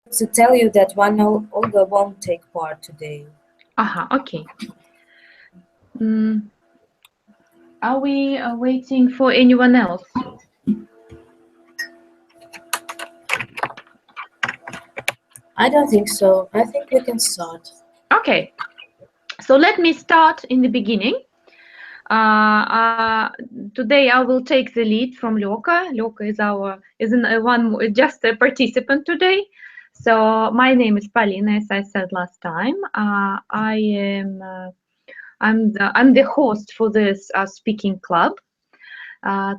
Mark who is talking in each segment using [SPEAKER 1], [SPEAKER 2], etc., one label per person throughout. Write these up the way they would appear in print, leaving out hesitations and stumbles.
[SPEAKER 1] to tell you that one Olga won't take part today.
[SPEAKER 2] Okay. Are we waiting for anyone else?
[SPEAKER 1] I don't think so. I think we can start.
[SPEAKER 2] Okay. So let me start in the beginning. Today I will take the lead from Lyoka. Lyoka is just a participant today. So my name is Polina, as I said last time. I'm the host for this speaking club.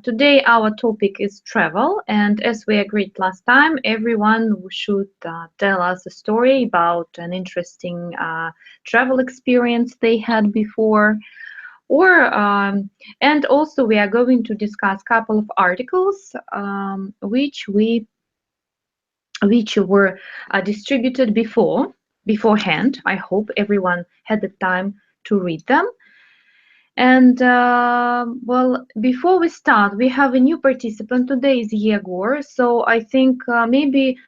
[SPEAKER 2] Today our topic is travel, and as we agreed last time, everyone should tell us a story about an interesting travel experience they had before. And also we are going to discuss a couple of articles which were distributed beforehand. I hope everyone had the time to read them. And well, before we start, we have a new participant today, is Yegor. So I think maybe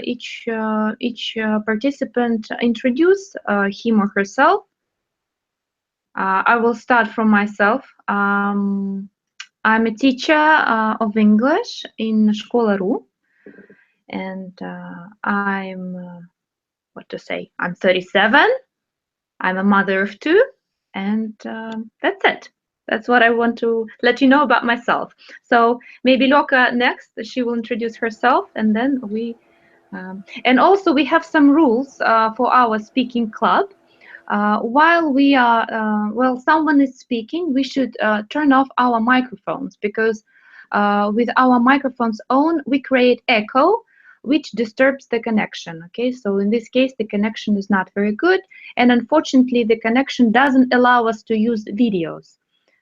[SPEAKER 2] each participant introduce him or herself. I will start from myself. I'm a teacher of English in shko-la, and I'm 37. I'm a mother of 2, and that's it. That's what I want to let you know about myself. So maybe Lyoka next, she will introduce herself, and then and also we have some rules for our speaking club. While someone is speaking, we should turn off our microphones, because with our microphones on, we create echo, which disturbs the connection. Okay, so in this case, the connection is not very good, and unfortunately, the connection doesn't allow us to use videos.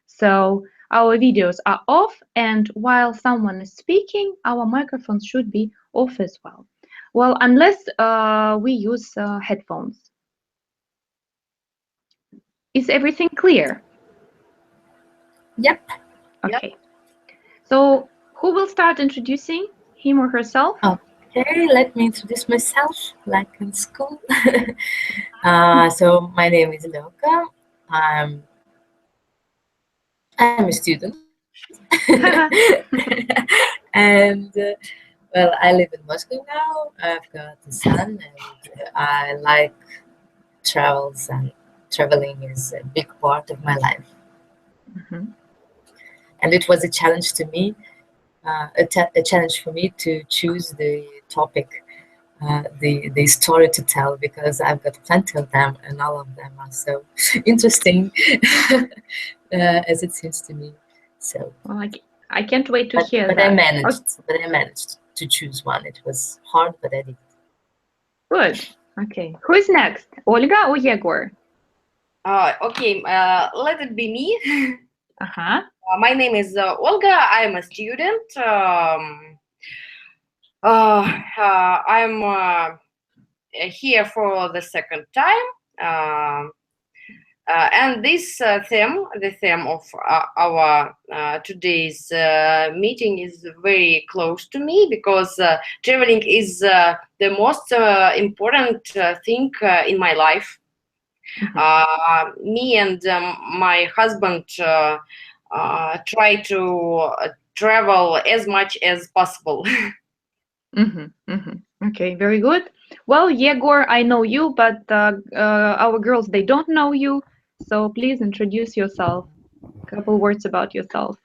[SPEAKER 2] So our videos are off, and while someone is speaking, our microphones should be off as well. Well, unless we use headphones. Is everything clear?
[SPEAKER 1] Yep.
[SPEAKER 2] Okay. Yep. So who will start introducing him or herself?
[SPEAKER 1] Okay, let me introduce myself like in school. So my name is Lyoka. I'm a student. And well, I live in Moscow now. I've got a son, and I like travels, and traveling is a big part of my life. And it was a challenge to me, a challenge for me to choose the topic, the story to tell, because I've got plenty of them, and all of them are so interesting, as it seems to me. So
[SPEAKER 2] well, I can't wait to hear that.
[SPEAKER 1] But I managed to choose one. It was hard, but I did.
[SPEAKER 2] Good. Okay. Who is next? Olga or Yegor?
[SPEAKER 3] Okay, let it be me. My name is Olga. I'm a student. I'm here for the second time. And this theme, the theme of our today's meeting, is very close to me, because traveling is the most important thing in my life. Me and my husband try to travel as much as possible.
[SPEAKER 2] Okay, very good. Well, Yegor, I know you, but our girls, they don't know you. So please introduce yourself. A couple words about yourself.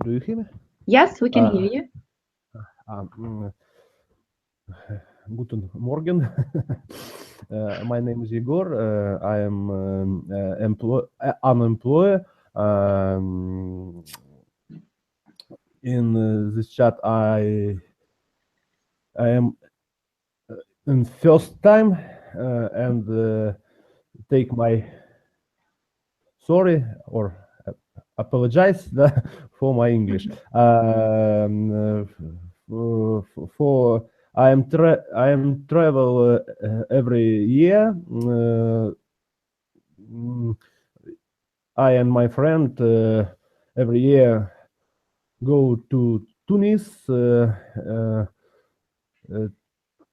[SPEAKER 4] Do you hear me?
[SPEAKER 2] Yes, we can hear you.
[SPEAKER 4] Guten Morgen. My name is Yegor. I am unemployed. In this chat, I am in first time and take my sorry or apologize for my English. For I am travel every year. I and my friend every year go to Tunis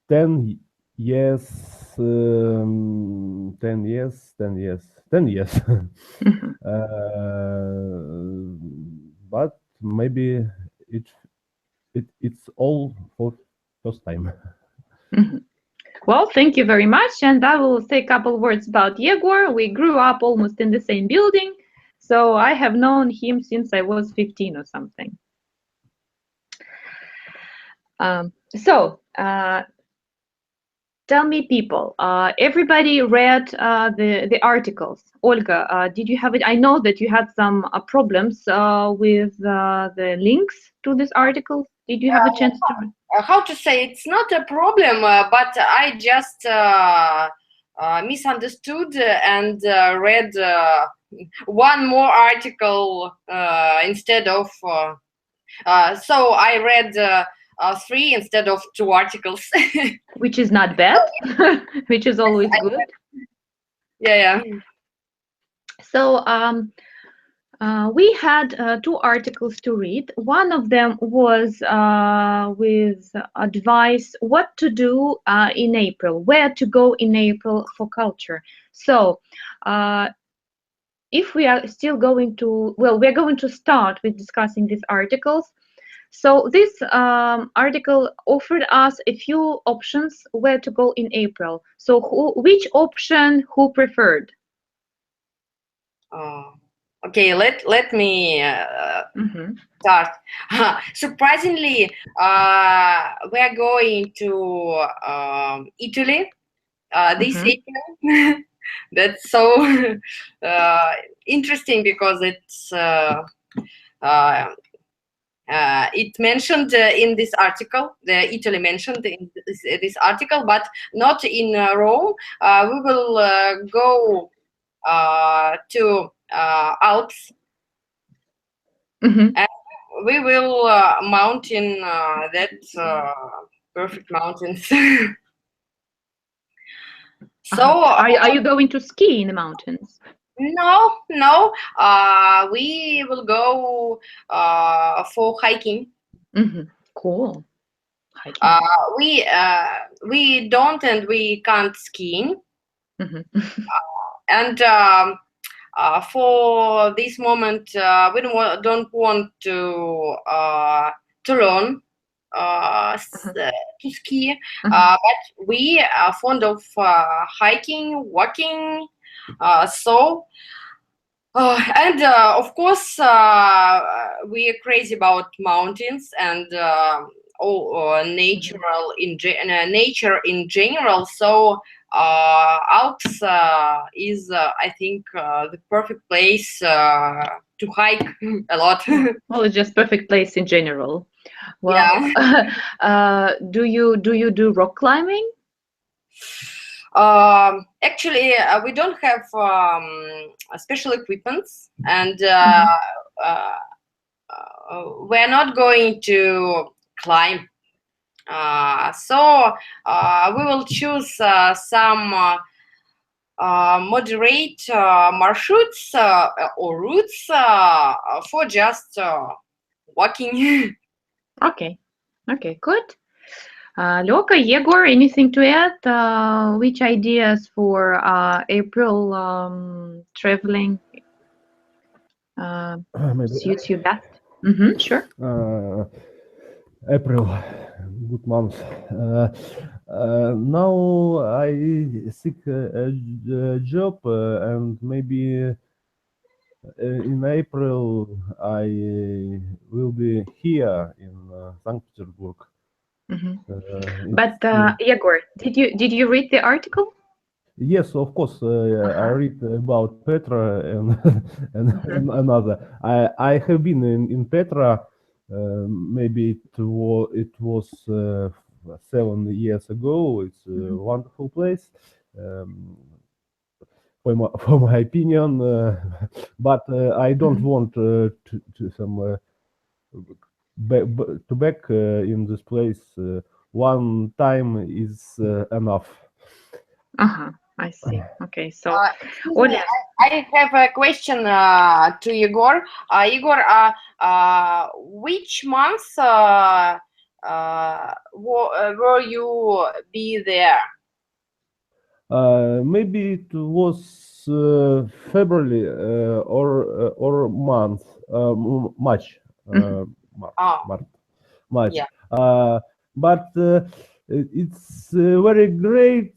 [SPEAKER 4] 10 years, 10 years, 10 years, 10 years.
[SPEAKER 2] Mhm.
[SPEAKER 4] But maybe it's all for first time.
[SPEAKER 2] Mhm. Well, thank you very much. And I will say a couple words about Yegor. We grew up almost in the same building, so I have known him since I was 15 or something. Tell me, people, everybody read the articles. Olga, did you have it? I know that you had some problems with the links to this article. Did you have a chance to?
[SPEAKER 3] How to say, it's not a problem, but I just misunderstood and read one more article instead of. So I read 3 instead of 2 articles.
[SPEAKER 2] Which is not bad, which is always good.
[SPEAKER 3] Yeah.
[SPEAKER 2] So we had 2 articles to read. One of them was with advice what to do in April, where to go in April for culture. So if we are still going to, well, we're going to start with discussing these articles. So this article offered us a few options where to go in April. So which option who preferred?
[SPEAKER 3] Okay, let me start. Surprisingly, we are going to Italy this April. That's so interesting because it's it mentioned in this article, the Italy mentioned in this article, but not in Rome. We will go to Alps, and we will mountain that perfect mountains. So,
[SPEAKER 2] are you going to ski in the mountains?
[SPEAKER 3] No. We will go for hiking.
[SPEAKER 2] Cool. Hiking.
[SPEAKER 3] We don't and we can't skiing. And for this moment, we don't want to learn to ski, but we are fond of hiking, walking. And of course, we are crazy about mountains and nature in general. So Alps is, I think, the perfect place to hike a lot.
[SPEAKER 2] Well, it's just perfect place in general. Well,
[SPEAKER 3] yeah.
[SPEAKER 2] Do you do rock climbing?
[SPEAKER 3] Actually, we don't have special equipments, and we're not going to climb. So we will choose some moderate marshruts or routes for just walking.
[SPEAKER 2] Okay, good. Lyoka, Yegor, anything to add? Which ideas for April traveling suits you best? Sure.
[SPEAKER 4] April, good month. Now I seek a job and maybe in April I will be here in St. Petersburg.
[SPEAKER 2] But Yegor, did you read the article?
[SPEAKER 4] Yes, of course. I read about Petra and another. I have been in Petra. Maybe it was 7 years ago. It's a wonderful place. For my opinion, but I don't want to back in this place. One time is enough.
[SPEAKER 2] I see. Okay, so
[SPEAKER 3] I have a question to Igor. Igor, which month were you be there?
[SPEAKER 4] Maybe it was February or month, March,
[SPEAKER 3] Oh,
[SPEAKER 4] March.
[SPEAKER 3] yeah.
[SPEAKER 4] But it's very great.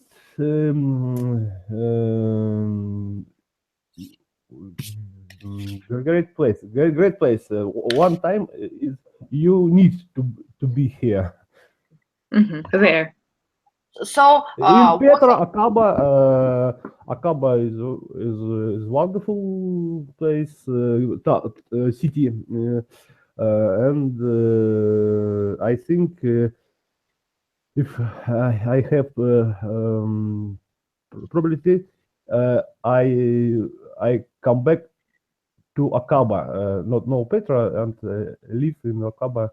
[SPEAKER 4] Great place, great place. One time is you need to be here.
[SPEAKER 2] Where?
[SPEAKER 3] So,
[SPEAKER 4] In Petra, Akaba is wonderful place, city, and I think if I have probability, I come back to Akaba, not no Petra, and live in Akaba.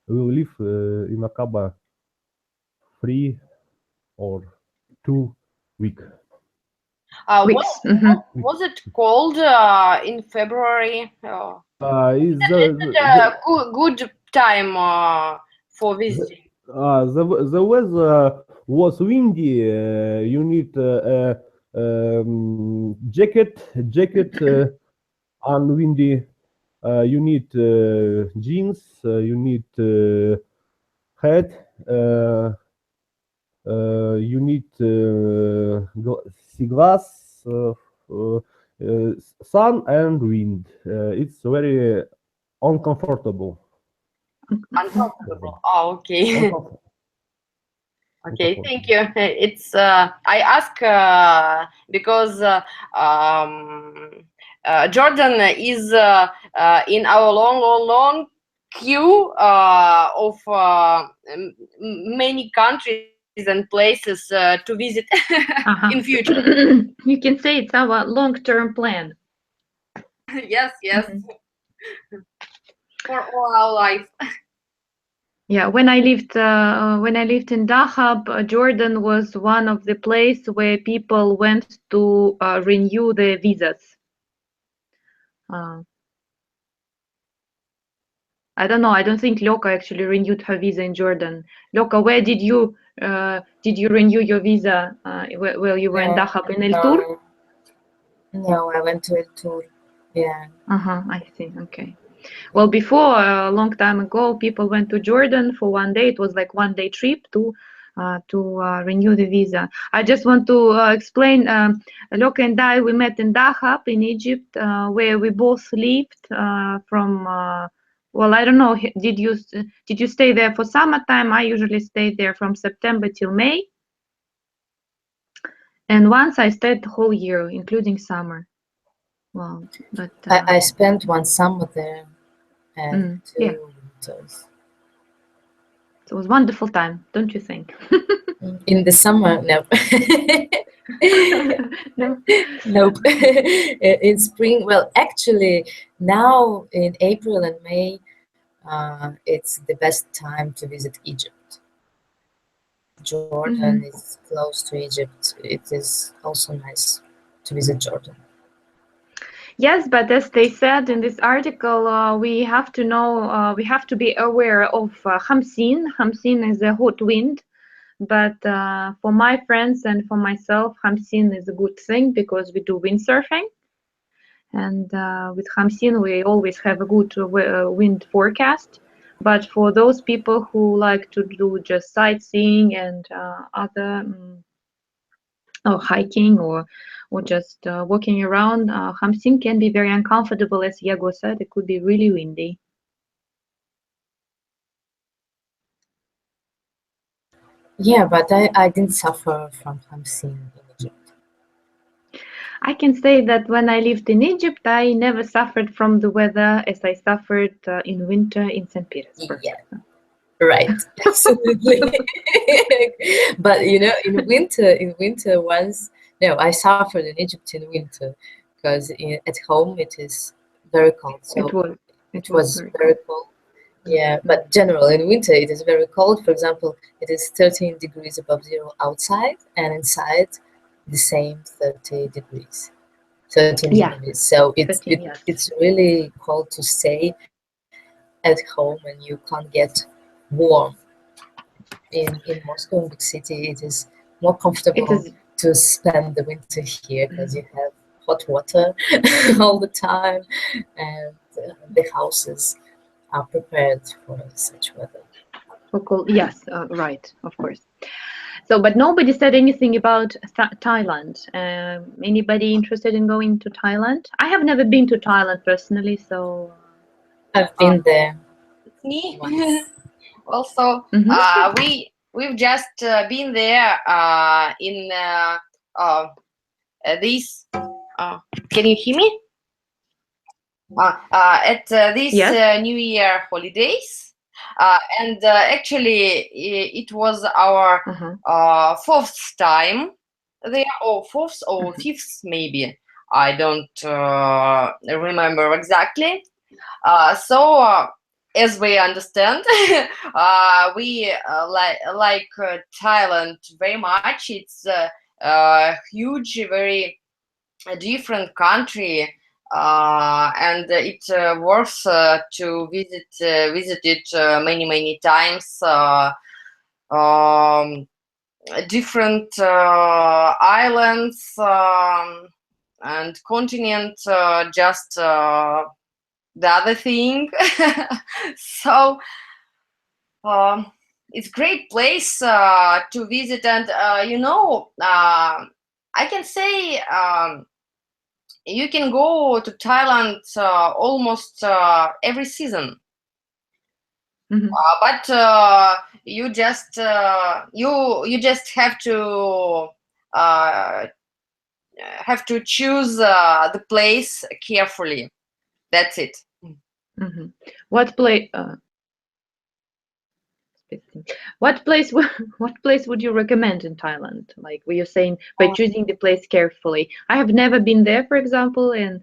[SPEAKER 4] Will live in Akaba 3 or 2 weeks.
[SPEAKER 2] Weeks.
[SPEAKER 3] Was it cold in February?
[SPEAKER 4] Is
[SPEAKER 3] Good time for visiting.
[SPEAKER 4] the weather was windy. You need jacket and windy. You need jeans. You need hat. You need glass, sun and wind. It's very uncomfortable.
[SPEAKER 3] Uncomfortable. Oh, okay.
[SPEAKER 4] Uncomfortable.
[SPEAKER 3] Okay, thank you. It's I ask because Jordan is in our long queue of many countries and places to visit in future.
[SPEAKER 2] You can say it's our long-term plan.
[SPEAKER 3] Yes, for all our life.
[SPEAKER 2] Yeah, when I lived in Dahab, Jordan was one of the places where people went to renew their visas. I don't know. I don't think Loka actually renewed her visa in Jordan. Loka, where did you renew your visa while you were in Dahab? In El Tur?
[SPEAKER 1] No, I went to El Tur. Yeah.
[SPEAKER 2] I see. Okay. Well, before a long time ago, people went to Jordan for one day. It was like one-day trip to renew the visa. I just want to explain. Loka and I, we met in Dahab in Egypt, where we both lived from. Well, I don't know. Did you stay there for summertime? I usually stay there from September till May. And once I stayed the whole year, including summer. Well, but
[SPEAKER 1] I spent one summer there and 2
[SPEAKER 2] yeah.
[SPEAKER 1] winters.
[SPEAKER 2] It was a wonderful time, don't you think?
[SPEAKER 1] In the summer, no.
[SPEAKER 2] No.
[SPEAKER 1] Nope. In spring, well, actually, now in April and May, it's the best time to visit Egypt. Jordan is close to Egypt. It is also nice to visit Jordan.
[SPEAKER 2] Yes, but as they said in this article, we have to know, we have to be aware of Hamsin. Hamsin is a hot wind, but for my friends and for myself, Hamsin is a good thing because we do windsurfing. And with Hamsin, we always have a good wind forecast. But for those people who like to do just sightseeing and other or hiking or just walking around, Hamsin can be very uncomfortable. As Yago said, it could be really windy.
[SPEAKER 1] Yeah, but I didn't suffer from Hamsin in Egypt.
[SPEAKER 2] I can say that when I lived in Egypt, I never suffered from the weather as I suffered in winter in St. Petersburg.
[SPEAKER 1] Yeah, right, absolutely. But you know, in winter once, no, I suffered in Egypt in winter because at home it is very cold. So it was very cold. Yeah, but general in winter it is very cold. For example, it is 13 degrees above zero outside, and inside the same 30 degrees. 13 degrees. So it's really cold to stay at home, and you can't get warm. In Moscow, in big city, it is more comfortable to spend the winter here because you have hot water all the time, and the houses are prepared for such weather.
[SPEAKER 2] Yes, right, of course. So, but nobody said anything about Thailand. Anybody interested in going to Thailand? I have never been to Thailand personally, so
[SPEAKER 1] I've been there.
[SPEAKER 3] Me
[SPEAKER 1] once.
[SPEAKER 3] also. We've just been there in this. Can you hear me? At this New Year holidays, and actually it was our fourth time there, or fourth or fifth maybe. I don't remember exactly. So as we understand, we like Thailand very much. It's a huge, very different country. And it worth to visit it many times. Different islands and continent, just the other thing. So it's great place to visit, and I can say you can go to Thailand almost every season. But you just have to choose the place carefully. That's it.
[SPEAKER 2] What place? What place would you recommend in Thailand? Like, were you saying by choosing the place carefully? I have never been there, for example, and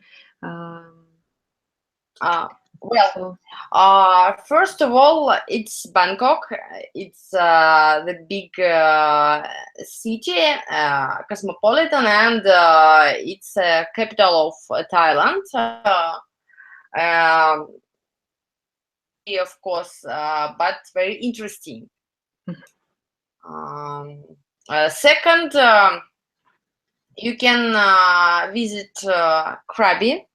[SPEAKER 3] first of all, it's Bangkok. It's the big city, cosmopolitan, and it's capital of Thailand. Of course, but very interesting. Second, you can visit Krabi.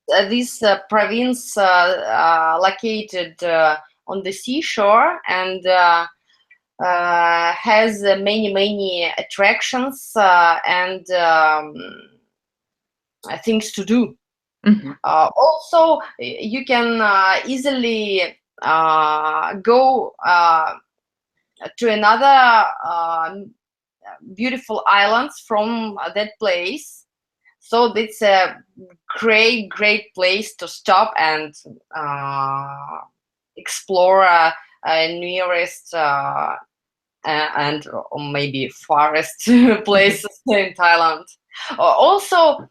[SPEAKER 3] This province located on the seashore, and has many attractions and things to do. Also, you can easily go to another beautiful islands from that place. So it's a great place to stop and explore nearest and maybe farthest places in Thailand. Also,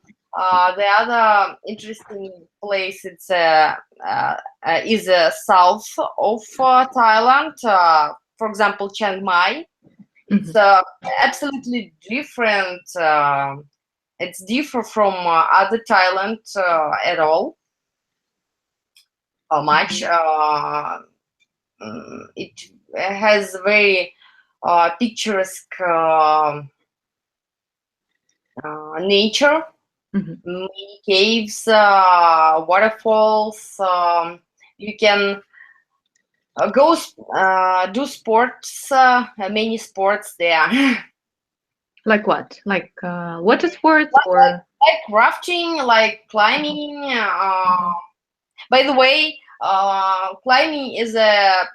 [SPEAKER 3] the other interesting place is south of Thailand. For example, Chiang Mai. It's absolutely different. It's different from other Thailand at all. Much. It has very picturesque nature. Many caves, waterfalls. You can go do sports, many sports there.
[SPEAKER 2] Like what? Like water sports, or
[SPEAKER 3] like rafting, like climbing. By the way, climbing is a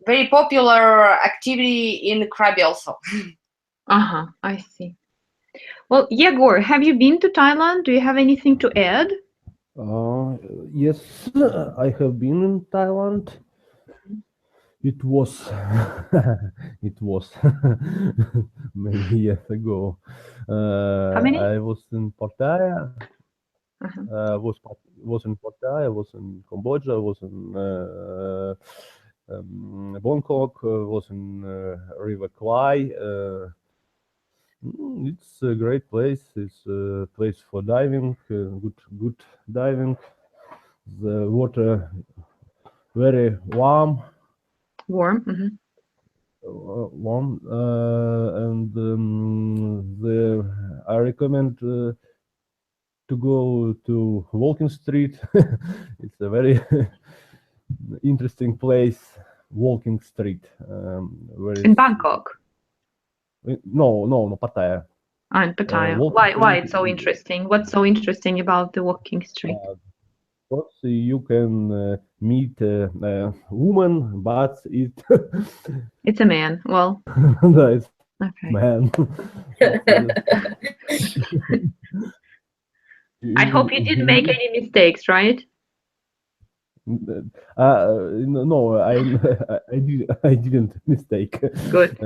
[SPEAKER 3] very popular activity in Krabi also.
[SPEAKER 2] I see. Well, Yegor, have you been to Thailand? Do you have anything to add?
[SPEAKER 4] Yes, I have been in Thailand. It was many years ago.
[SPEAKER 2] How many?
[SPEAKER 4] I was in Pattaya. Was in Pattaya. Was in Cambodia. Was in Bangkok. Was in River Kwai. It's a great place. It's a place for diving. Good diving. The water very warm.
[SPEAKER 2] Warm. Mm-hmm.
[SPEAKER 4] Warm, and I recommend to go to Walking Street. It's a very interesting place, Walking Street.
[SPEAKER 2] In Bangkok.
[SPEAKER 4] No, Pattaya.
[SPEAKER 2] In Pattaya.
[SPEAKER 4] Walking
[SPEAKER 2] Why
[SPEAKER 4] Street
[SPEAKER 2] it's so interesting? What's so interesting about the walking street?
[SPEAKER 4] Because you can meet a woman, but
[SPEAKER 2] It's a man. Well,
[SPEAKER 4] it's
[SPEAKER 2] okay.
[SPEAKER 4] man.
[SPEAKER 2] I hope you didn't make any mistakes, right?
[SPEAKER 4] No, I didn't mistake.
[SPEAKER 2] Good.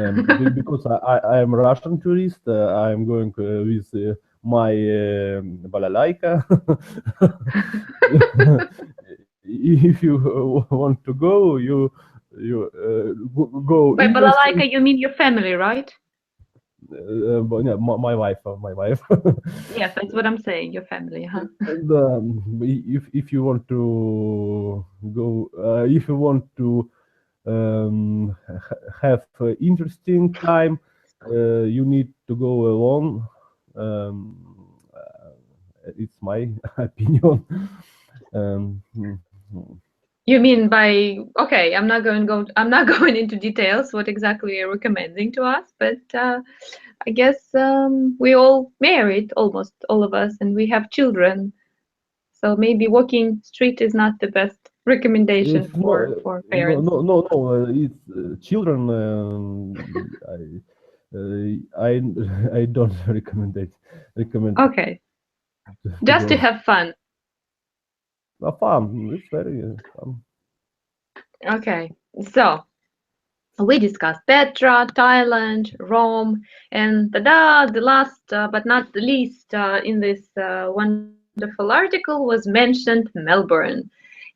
[SPEAKER 4] Because I am Russian tourist. I am going with my balalaika. If you want to go, you go.
[SPEAKER 2] By balalaika, you mean your family, right?
[SPEAKER 4] But yeah, my wife.
[SPEAKER 2] Yes, that's what I'm saying. Your family, huh?
[SPEAKER 4] And if you want to go, if you want to have interesting time, you need to go alone. It's my opinion.
[SPEAKER 2] You mean by okay? I'm not going into details what exactly you're recommending to us, but I guess we all married, almost all of us, and we have children. So maybe walking street is not the best recommendation
[SPEAKER 4] It's
[SPEAKER 2] for parents.
[SPEAKER 4] No. It's children. I don't recommend it.
[SPEAKER 2] Okay, just to have fun.
[SPEAKER 4] Fun. It's very fun.
[SPEAKER 2] Okay, so we discussed Petra, Thailand, Rome, and the last but not the least in this wonderful article was mentioned Melbourne.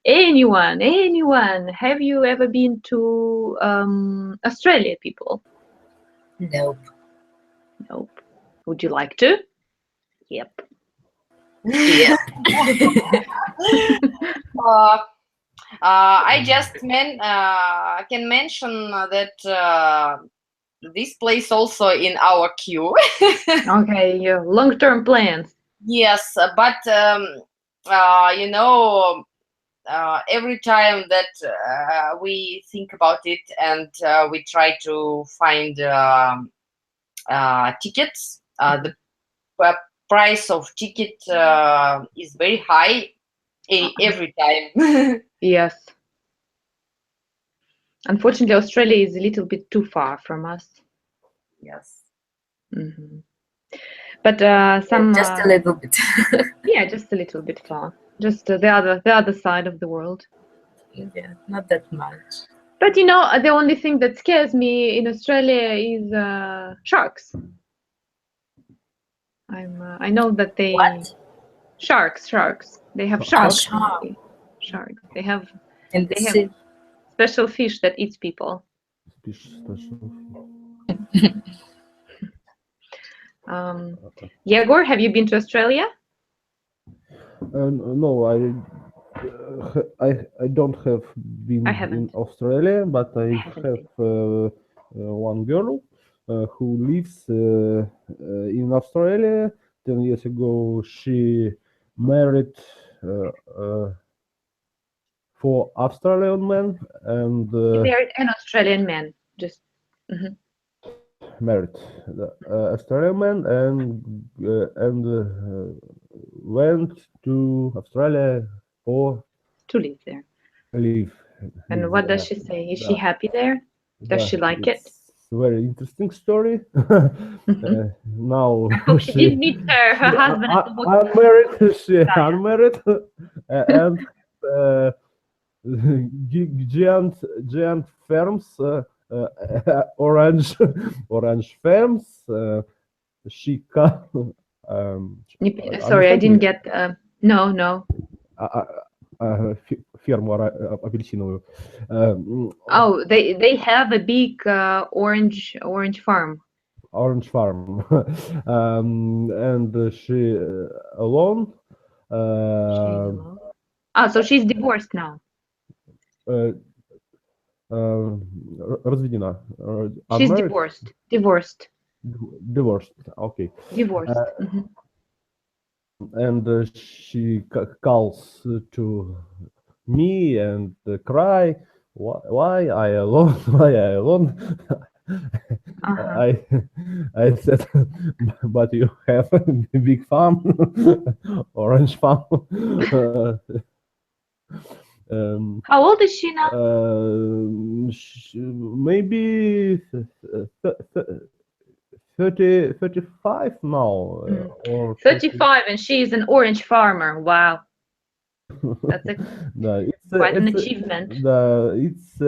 [SPEAKER 2] Anyone, have you ever been to Australia, people?
[SPEAKER 1] Nope.
[SPEAKER 2] Nope. Would you like to? Yep.
[SPEAKER 1] Yeah.
[SPEAKER 3] I just can mention that this place also in our queue.
[SPEAKER 2] Okay, your long-term plans.
[SPEAKER 3] Yes, but you know, every time that we think about it and we try to find tickets, the price of ticket is very high every time.
[SPEAKER 2] Yes. Unfortunately, Australia is a little bit too far from us.
[SPEAKER 3] Yes.
[SPEAKER 2] Mm-hmm. But
[SPEAKER 1] just a little bit.
[SPEAKER 2] Yeah, just a little bit far. Just the other side of the world.
[SPEAKER 1] Yeah, not that much.
[SPEAKER 2] But you know, the only thing that scares me in Australia is sharks. I know that they
[SPEAKER 1] What?
[SPEAKER 2] Sharks. They have sharks. Sharks. They have special fish that eats people. Yegor, have you been to Australia?
[SPEAKER 4] No, I don't have been in Australia, but I have one girl who lives in Australia. 10 years ago, she married for Australian man and
[SPEAKER 2] married an Australian man. Just
[SPEAKER 4] married the Australian man and went to Australia for
[SPEAKER 2] to live there.
[SPEAKER 4] Live.
[SPEAKER 2] And what does she say? Is she happy there? Does she like it?
[SPEAKER 4] Very interesting story. Now
[SPEAKER 2] she didn't meet her husband.
[SPEAKER 4] Unmarried. She unmarried and giant firms, orange farms. She
[SPEAKER 2] sorry, I didn't get. No.
[SPEAKER 4] Ферму апельсиновую.
[SPEAKER 2] Oh, they have a big orange farm.
[SPEAKER 4] Orange farm, and she alone.
[SPEAKER 2] So she's divorced now.
[SPEAKER 4] разведена.
[SPEAKER 2] She's
[SPEAKER 4] Unmarried?
[SPEAKER 2] divorced. Divorced.
[SPEAKER 4] Divorced. Okay.
[SPEAKER 2] Divorced.
[SPEAKER 4] And she calls to me and cry. Why I alone? Why I alone? I said, but you have a big farm, orange farm.
[SPEAKER 2] How old is she now?
[SPEAKER 4] Maybe 35 now. Or
[SPEAKER 2] 35, and she is an orange farmer. Wow. That's quite an achievement.
[SPEAKER 4] It's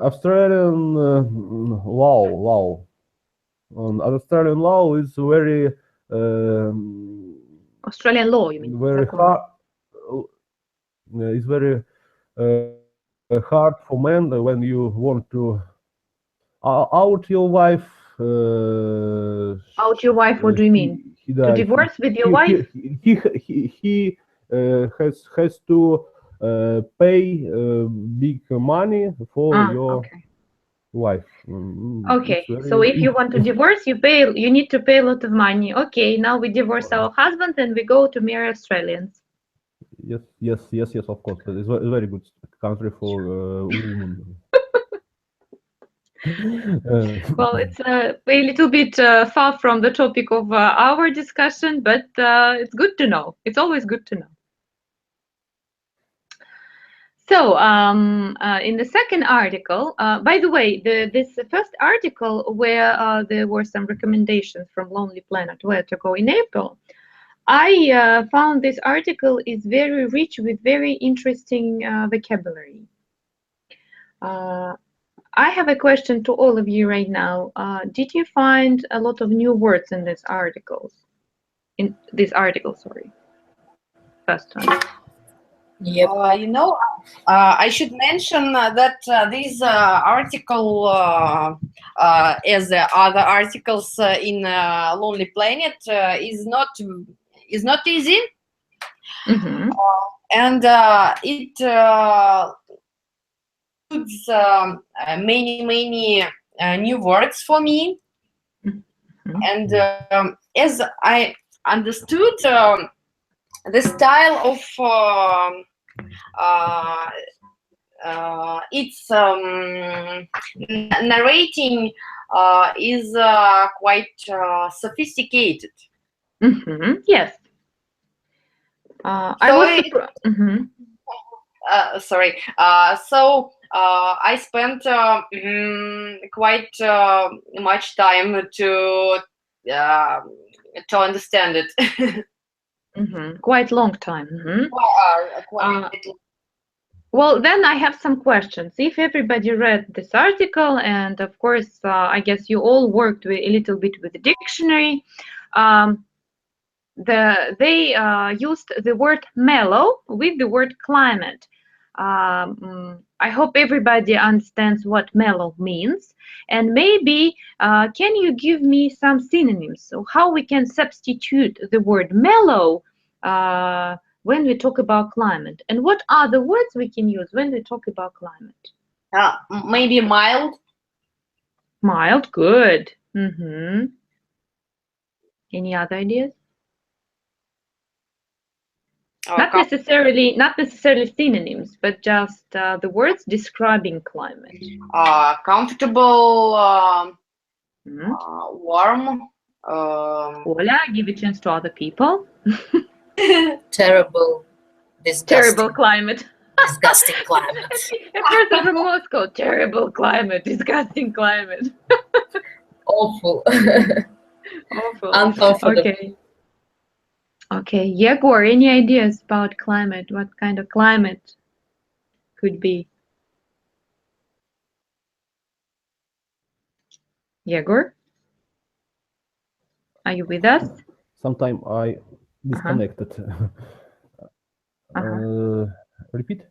[SPEAKER 4] Australian law. Australian law is very
[SPEAKER 2] Australian law, you mean?
[SPEAKER 4] very hard. It's very hard for men when you want to out your wife.
[SPEAKER 2] Out your wife? What do you mean? To divorce with your wife?
[SPEAKER 4] He has to pay big money for your wife.
[SPEAKER 2] Okay, so if you want to divorce, you need to pay a lot of money. Okay, now we divorce our husband and we go to marry Australians.
[SPEAKER 4] Yes, of course. It's a very good country for women.
[SPEAKER 2] Well, it's a little bit far from the topic of our discussion, but it's good to know. It's always good to know. So in the second article, by the way, this first article where there were some recommendations from Lonely Planet where to go in April, I found this article is very rich with very interesting vocabulary. I have a question to all of you right now. Did you find a lot of new words in this article? Sorry. First one.
[SPEAKER 1] Yep.
[SPEAKER 3] I should mention that this article, as the other articles in Lonely Planet, is not easy, and it includes many new words for me. And as I understood, the style of its narrating is quite sophisticated.
[SPEAKER 2] Yes.
[SPEAKER 3] Sorry. So I spent quite much time to understand it.
[SPEAKER 2] Quite long time. Well, then I have some questions. If everybody read this article, and of course, I guess you all worked a little bit with the dictionary, they used the word mellow with the word climate. I hope everybody understands what mellow means, and maybe can you give me some synonyms? So how we can substitute the word mellow when we talk about climate, and what are the words we can use when we talk about climate?
[SPEAKER 3] Maybe mild.
[SPEAKER 2] Mild, good. Any other ideas? Not necessarily synonyms, but just the words describing climate.
[SPEAKER 3] Comfortable, warm.
[SPEAKER 2] Ola, give a chance to other people.
[SPEAKER 1] Terrible, disgusting.
[SPEAKER 2] Terrible climate.
[SPEAKER 1] Disgusting climate.
[SPEAKER 2] A person from Moscow. Terrible climate. Disgusting climate.
[SPEAKER 1] Awful.
[SPEAKER 2] Awful.
[SPEAKER 1] Uncomfortable.
[SPEAKER 2] Okay, Yegor, any ideas about climate? What kind of climate could be? Yegor, are you with us?
[SPEAKER 4] Sometimes I disconnected. Repeat.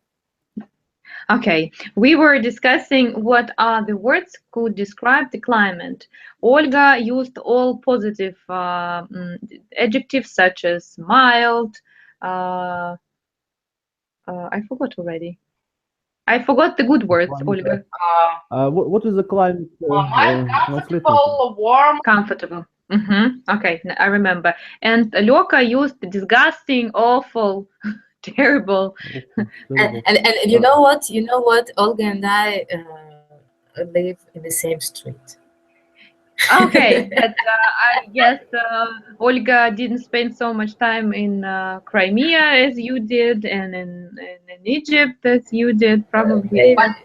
[SPEAKER 2] Okay, we were discussing what are the words could describe the climate. Olga used all positive adjectives such as mild, I forgot already. I forgot the good words, Olga.
[SPEAKER 4] What is the climate translated?
[SPEAKER 3] Comfortable, warm.
[SPEAKER 2] Comfortable. Okay, I remember. And Lyoka used disgusting, awful, terrible.
[SPEAKER 1] And you know what? You know what? Olga and I live in the same street.
[SPEAKER 2] Okay, but I guess Olga didn't spend so much time in Crimea as you did, and in Egypt as you did, probably.
[SPEAKER 3] But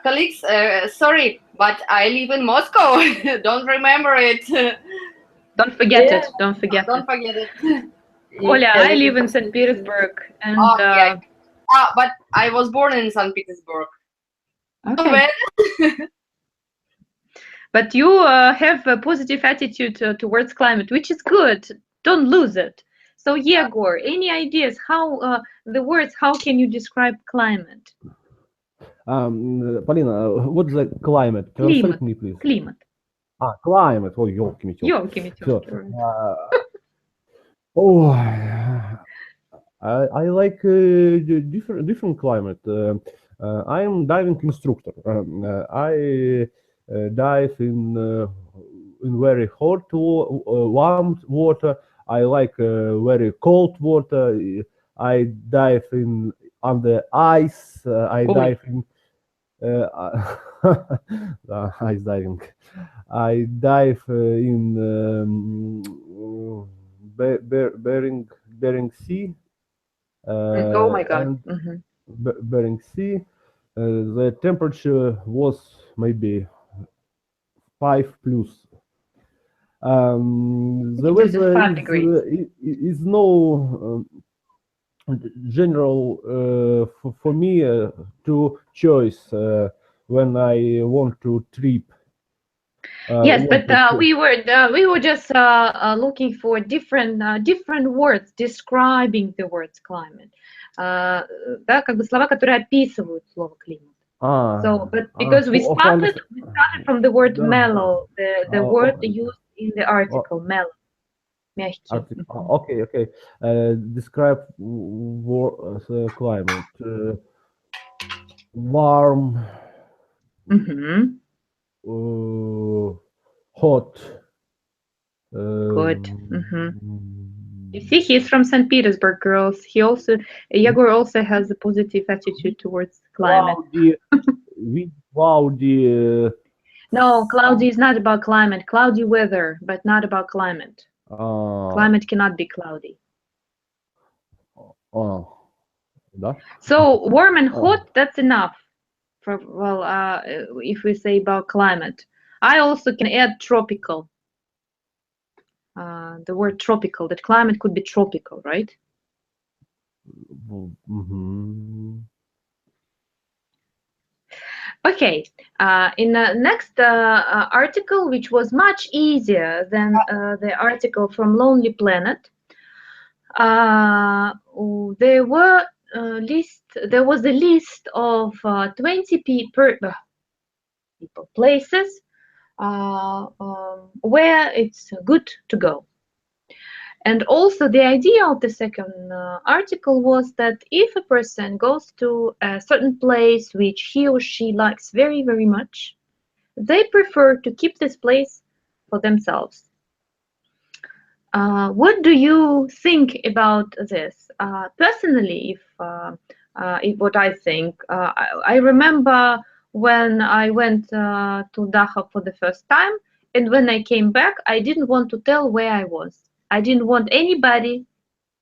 [SPEAKER 3] colleagues, sorry, but I live in Moscow. Don't remember it.
[SPEAKER 2] Don't forget it. Don't forget
[SPEAKER 3] Don't
[SPEAKER 2] it.
[SPEAKER 3] forget it.
[SPEAKER 2] Oля, I live in St. Petersburg, and
[SPEAKER 3] Yeah. But I was born in St. Petersburg.
[SPEAKER 2] okay. But you have a positive attitude towards climate, which is good. Don't lose it. So, Yegor, any ideas how the words? How can you describe climate?
[SPEAKER 4] Полина, what's the climate? Translate me, please.
[SPEAKER 2] Климат.
[SPEAKER 4] Climate. Ой, ёлки-метёлки.
[SPEAKER 2] Ёлки-метёлки.
[SPEAKER 4] Oh, I like different climate. I am diving instructor. I dive in very hot, warm water. I like very cold water. I dive in under ice. I dive in ice diving. I dive in Bering Sea.
[SPEAKER 2] Oh my God.
[SPEAKER 4] Bering Sea. The temperature was maybe 5+. The weather
[SPEAKER 2] 5 degrees.
[SPEAKER 4] is no general for me to choice when I want to trip.
[SPEAKER 2] Yes, but we were just looking for different words describing the words climate. Да, как бы слова, которые описывают слово климат. So, but because we started from the word mellow, the word used in the article, mellow. Мягкий.
[SPEAKER 4] Okay. Describe climate. Warm. Hot.
[SPEAKER 2] Good. You see, he's from St. Petersburg, girls. Yegor also has a positive attitude towards climate.
[SPEAKER 4] Cloudy.
[SPEAKER 2] No, cloudy is not about climate. Cloudy weather, but not about climate. Climate cannot be cloudy.
[SPEAKER 4] Да?
[SPEAKER 2] So warm and hot, that's enough. If we say about climate, I also can add tropical. The word tropical, that climate could be tropical, right? Okay, in the next article, which was much easier than the article from Lonely Planet, there was a list of 20 places where it's good to go. And also the idea of the second article was that if a person goes to a certain place which he or she likes very, very much, they prefer to keep this place for themselves. What do you think about this? Personally, if what I think, I remember when I went to Dachau for the first time, and when I came back, I didn't want to tell where I was. I didn't want anybody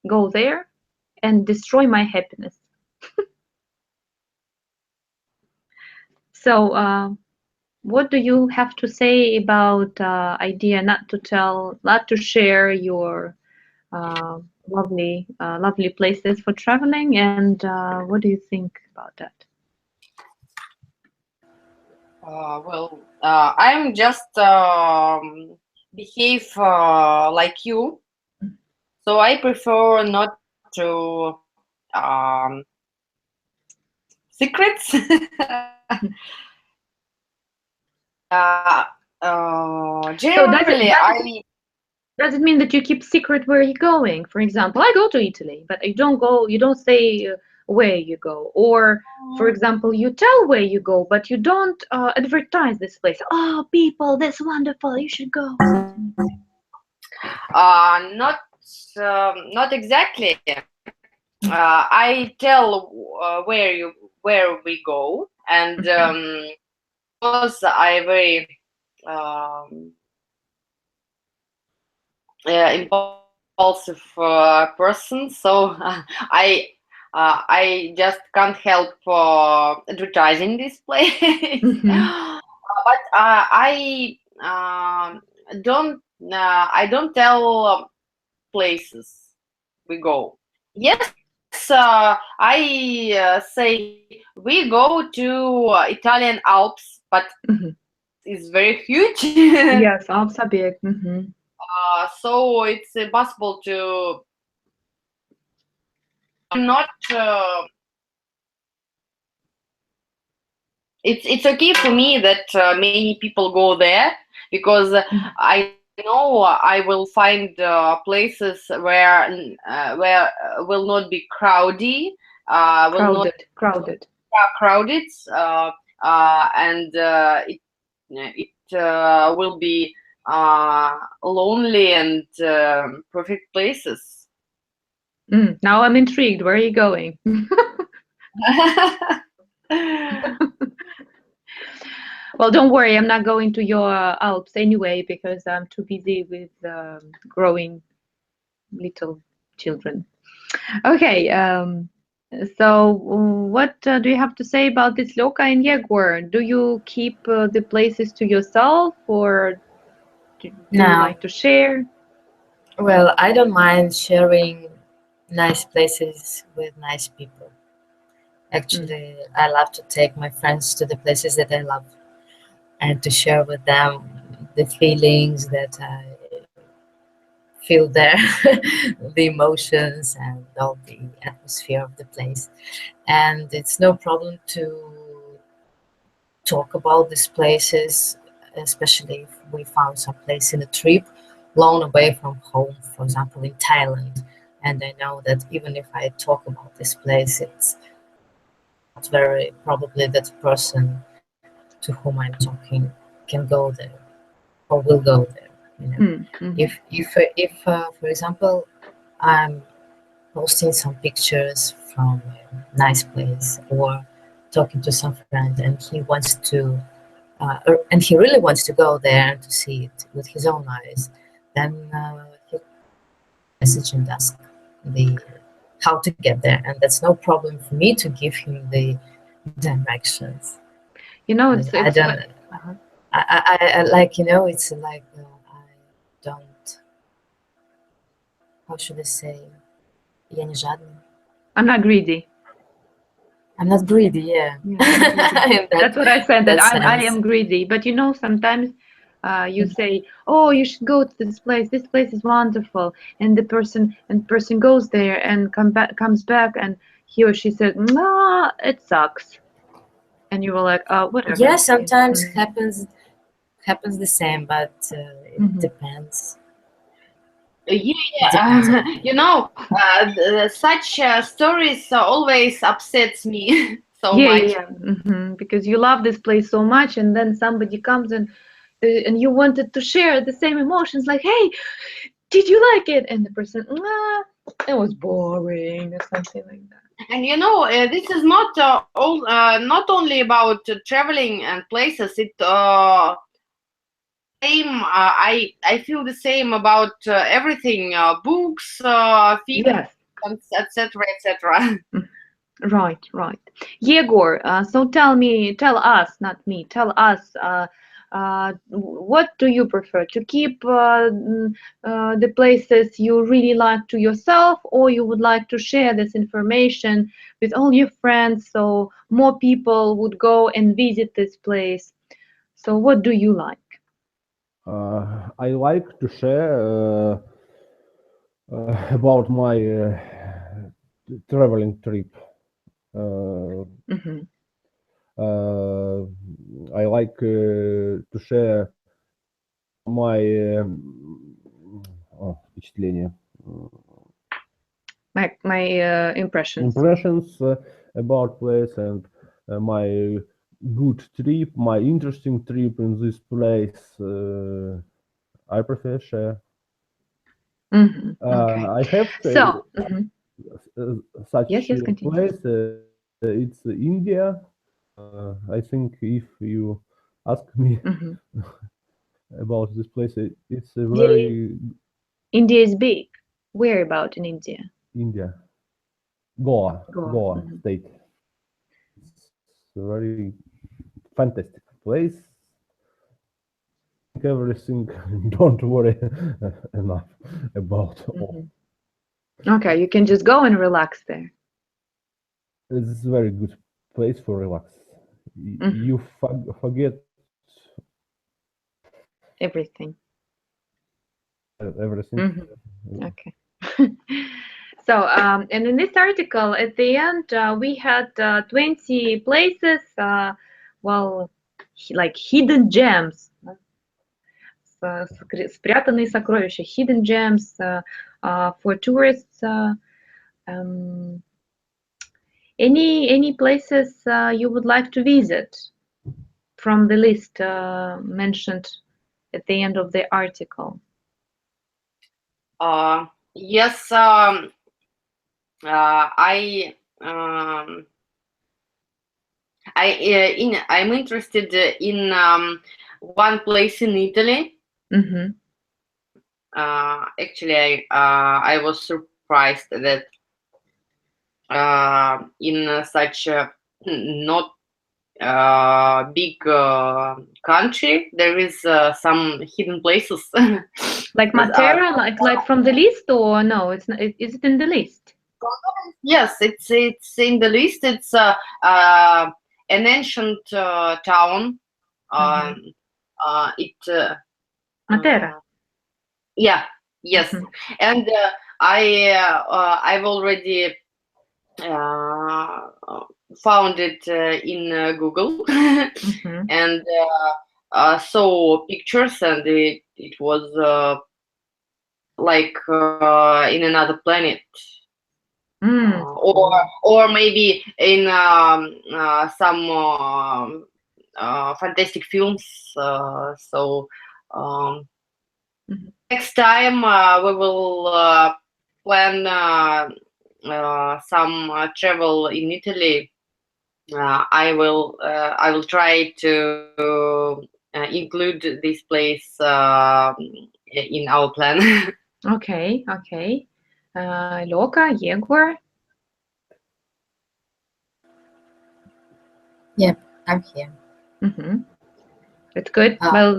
[SPEAKER 2] go there and destroy my happiness. So, what do you have to say about idea not to share your lovely places for traveling, and what do you think about that?
[SPEAKER 3] Well, I'm just behave like you, so I prefer not to secrets. Generally,
[SPEAKER 2] does it mean that you keep secret where you're going? For example, I go to Italy, but you don't say where you go, or for example, you tell where you go, but you don't advertise this place. Oh, people, that's wonderful, you should go.
[SPEAKER 3] Not exactly. I tell where we go, and because I very impulsive person, so I just can't help advertising this place. But I don't tell places we go. Yes, I say we go to Italian Alps, but it's very huge.
[SPEAKER 2] Yes, Alps are big.
[SPEAKER 3] So it's impossible to. I'm not. It's okay for me that many people go there, because I know I will find places where will not be crowded,
[SPEAKER 2] Crowded.
[SPEAKER 3] and it will be lonely and perfect places.
[SPEAKER 2] Now I'm intrigued. Where are you going? Well, don't worry, I'm not going to your Alps anyway, because I'm too busy with growing little children. Okay, so what do you have to say about this, Loka and Yegor? Do you keep the places to yourself, or do you
[SPEAKER 1] No.
[SPEAKER 2] like to share?
[SPEAKER 1] Well, I don't mind sharing nice places with nice people. Actually, I love to take my friends to the places that I love and to share with them the feelings that I feel there, the emotions and all the atmosphere of the place. And it's no problem to talk about these places, especially if we found some place in a trip long away from home, for example, in Thailand. And I know that even if I talk about this place, it's not very probably that person to whom I'm talking can go there or will go there. You know, if for example, I'm posting some pictures from a nice place or talking to some friend, and he wants to, and he really wants to go there and to see it with his own eyes, then he message and ask the how to get there, and that's no problem for me to give him the directions.
[SPEAKER 2] You know, it's
[SPEAKER 1] I don't. I like, you know, it's like I don't. How should I say? Я не жадный.
[SPEAKER 2] I'm not greedy.
[SPEAKER 1] I'm not greedy, yeah.
[SPEAKER 2] That's what I said, that I am greedy. But you know, sometimes you say, oh, you should go to this place. This place is wonderful. And the person goes there and comes back, and he or she said, nah, it sucks. And you were like, oh, whatever.
[SPEAKER 1] Yeah, sometimes happens the same, but it depends.
[SPEAKER 3] Yeah, you know, such stories always upsets me so much.
[SPEAKER 2] Yeah. Because you love this place so much, and then somebody comes and you wanted to share the same emotions, like, hey, did you like it? And the person, nah, it was boring, or something like that.
[SPEAKER 3] And you know, this is not not only about traveling and places. It same. I feel the same about everything. Books, films, etc., etc.
[SPEAKER 2] Right. Yegor, so tell us, not me, tell us, what do you prefer, to keep the places you really like to yourself, or you would like to share this information with all your friends so more people would go and visit this place? So what do you like?
[SPEAKER 4] I like to share about my traveling trip. I like to share my впечатления.
[SPEAKER 2] my impressions.
[SPEAKER 4] Impressions about place and my good trip, my interesting trip in this place. I prefer share.
[SPEAKER 2] Okay.
[SPEAKER 4] I have
[SPEAKER 2] So,
[SPEAKER 4] such
[SPEAKER 2] yes, continue.
[SPEAKER 4] place. It's India. I think if you ask me about this place, it's a very
[SPEAKER 2] India is big. Where about in India?
[SPEAKER 4] India, Goa
[SPEAKER 2] Goa.
[SPEAKER 4] state. It's a very fantastic place. Everything. Don't worry enough about all.
[SPEAKER 2] Okay, you can just go and relax there.
[SPEAKER 4] It's a very good place for relax. You forget
[SPEAKER 2] Everything.
[SPEAKER 4] everything.
[SPEAKER 2] Okay. So, and in this article, at the end, we had 20 places, well, like hidden gems, спрятанные сокровища, hidden gems for tourists. Any places you would like to visit from the list mentioned at the end of the article?
[SPEAKER 3] Yes, I'm interested in one place in Italy. Actually, I was surprised that in such a not big country there is some hidden places.
[SPEAKER 2] Like Matera, like from the list, or no? It's not, is it in the list?
[SPEAKER 3] Yes, it's in the list. It's an ancient town.
[SPEAKER 2] Matera.
[SPEAKER 3] Yeah. Yes. And I've already found it in Google and saw pictures, and it was like in another planet. Or maybe in some fantastic films. So next time we will plan some travel in Italy. I will try to include this place in our plan.
[SPEAKER 2] Okay. Loka, Yegor?
[SPEAKER 1] Yep, I'm here.
[SPEAKER 2] That's good. Well,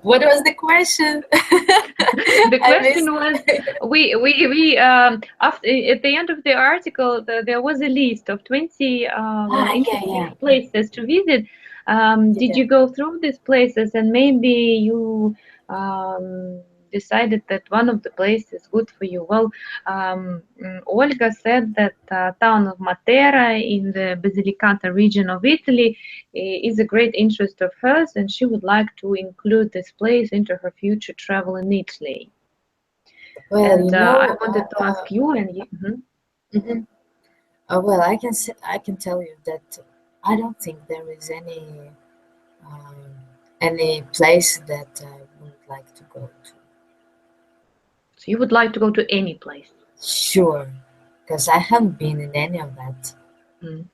[SPEAKER 1] what was the question?
[SPEAKER 2] The question was, we after at the end of the article, there was a list of 20 interesting places to visit. Did you go through these places, and maybe you decided that one of the places is good for you? Well, Olga said that town of Matera in the Basilicata region of Italy is a great interest of hers, and she would like to include this place into her future travel in Italy.
[SPEAKER 1] Well,
[SPEAKER 2] and I wanted to ask you, and you.
[SPEAKER 1] Well, I can tell you that I don't think there is any place that I would like to go to.
[SPEAKER 2] So you would like to go to any place?
[SPEAKER 1] Sure, because I haven't been in any of that. And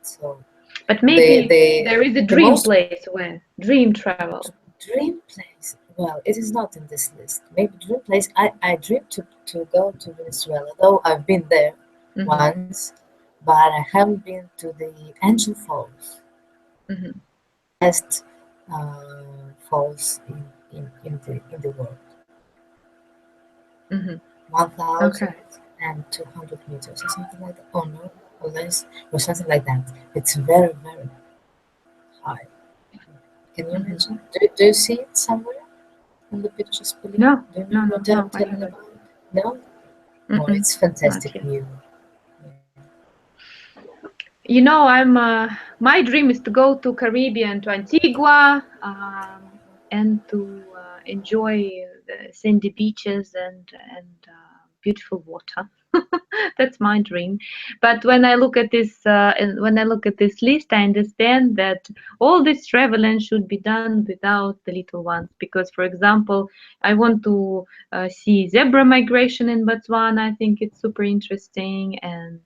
[SPEAKER 1] so,
[SPEAKER 2] but maybe there is a dream place where dream travel.
[SPEAKER 1] Dream place. Well, it is not in this list. Maybe dream place. I dream to go to Venezuela, though I've been there once, but I haven't been to the Angel Falls. Best falls in the world. 1,200 meters or something like that. Oh no, or less, or something like that. It's very, very high. Can you imagine? Do you see it somewhere on the pictures?
[SPEAKER 2] No,
[SPEAKER 1] do you know what I'm telling about? No? Oh, it's fantastic view.
[SPEAKER 2] You know, my dream is to go to Caribbean, to Antigua, and to enjoy the sandy beaches and beautiful water. That's my dream. But when I look at this, list, I understand that all this traveling should be done without the little ones. Because, for example, I want to see zebra migration in Botswana. I think it's super interesting, and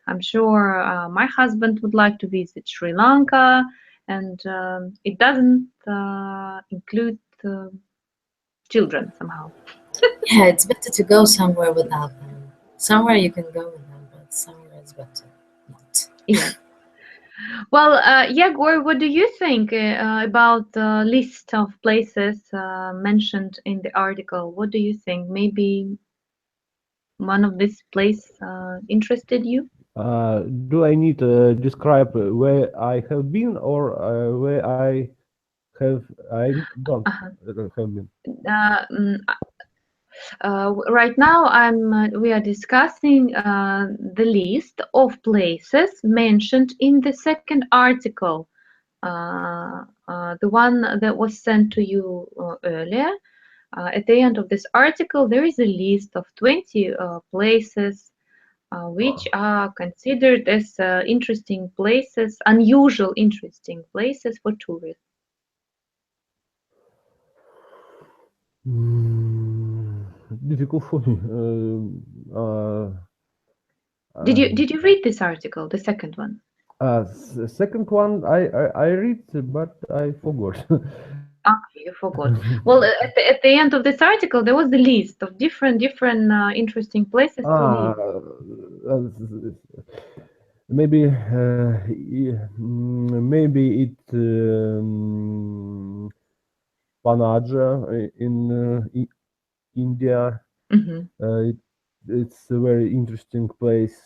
[SPEAKER 2] I'm sure my husband would like to visit Sri Lanka, and it doesn't include children somehow.
[SPEAKER 1] Yeah, it's better to go somewhere without them. Somewhere you can go with them, but somewhere is better not.
[SPEAKER 2] Yeah. Well, Yegor, what do you think about the list of places mentioned in the article? What do you think? Maybe one of these places interested you?
[SPEAKER 4] Do I need to describe where I have been, or where I don't have been?
[SPEAKER 2] Right now, we are discussing the list of places mentioned in the second article, the one that was sent to you earlier. At the end of this article, there is a list of 20 places which are considered as interesting places, unusual interesting places for tourists.
[SPEAKER 4] Difficult for me.
[SPEAKER 2] Did you read this article, the second one?
[SPEAKER 4] The second one I read, but I forgot.
[SPEAKER 2] You forgot. Well, at the end of this article, there was a list of different interesting places to live.
[SPEAKER 4] Maybe maybe it Panaja in India. It's a very interesting place.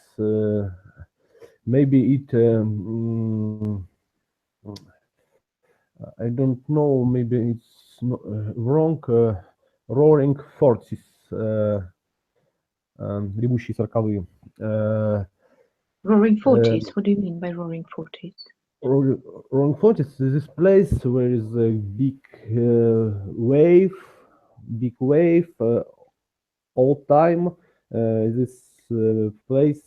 [SPEAKER 4] Maybe it I don't know. Maybe it's not, wrong. Roaring Forties. Ревущие сороковые.
[SPEAKER 2] Roaring Forties. What do you mean by Roaring Forties?
[SPEAKER 4] Roaring Forties is this place where is a big wave, all time. This place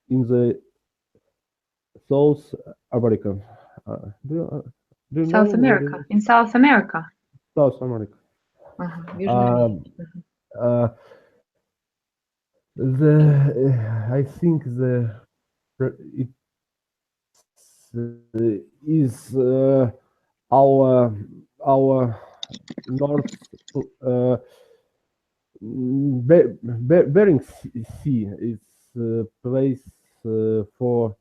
[SPEAKER 4] in the South America. Do you
[SPEAKER 2] South
[SPEAKER 4] know
[SPEAKER 2] America. In South America.
[SPEAKER 4] South America. I think it is our north Bering Sea. It's a place for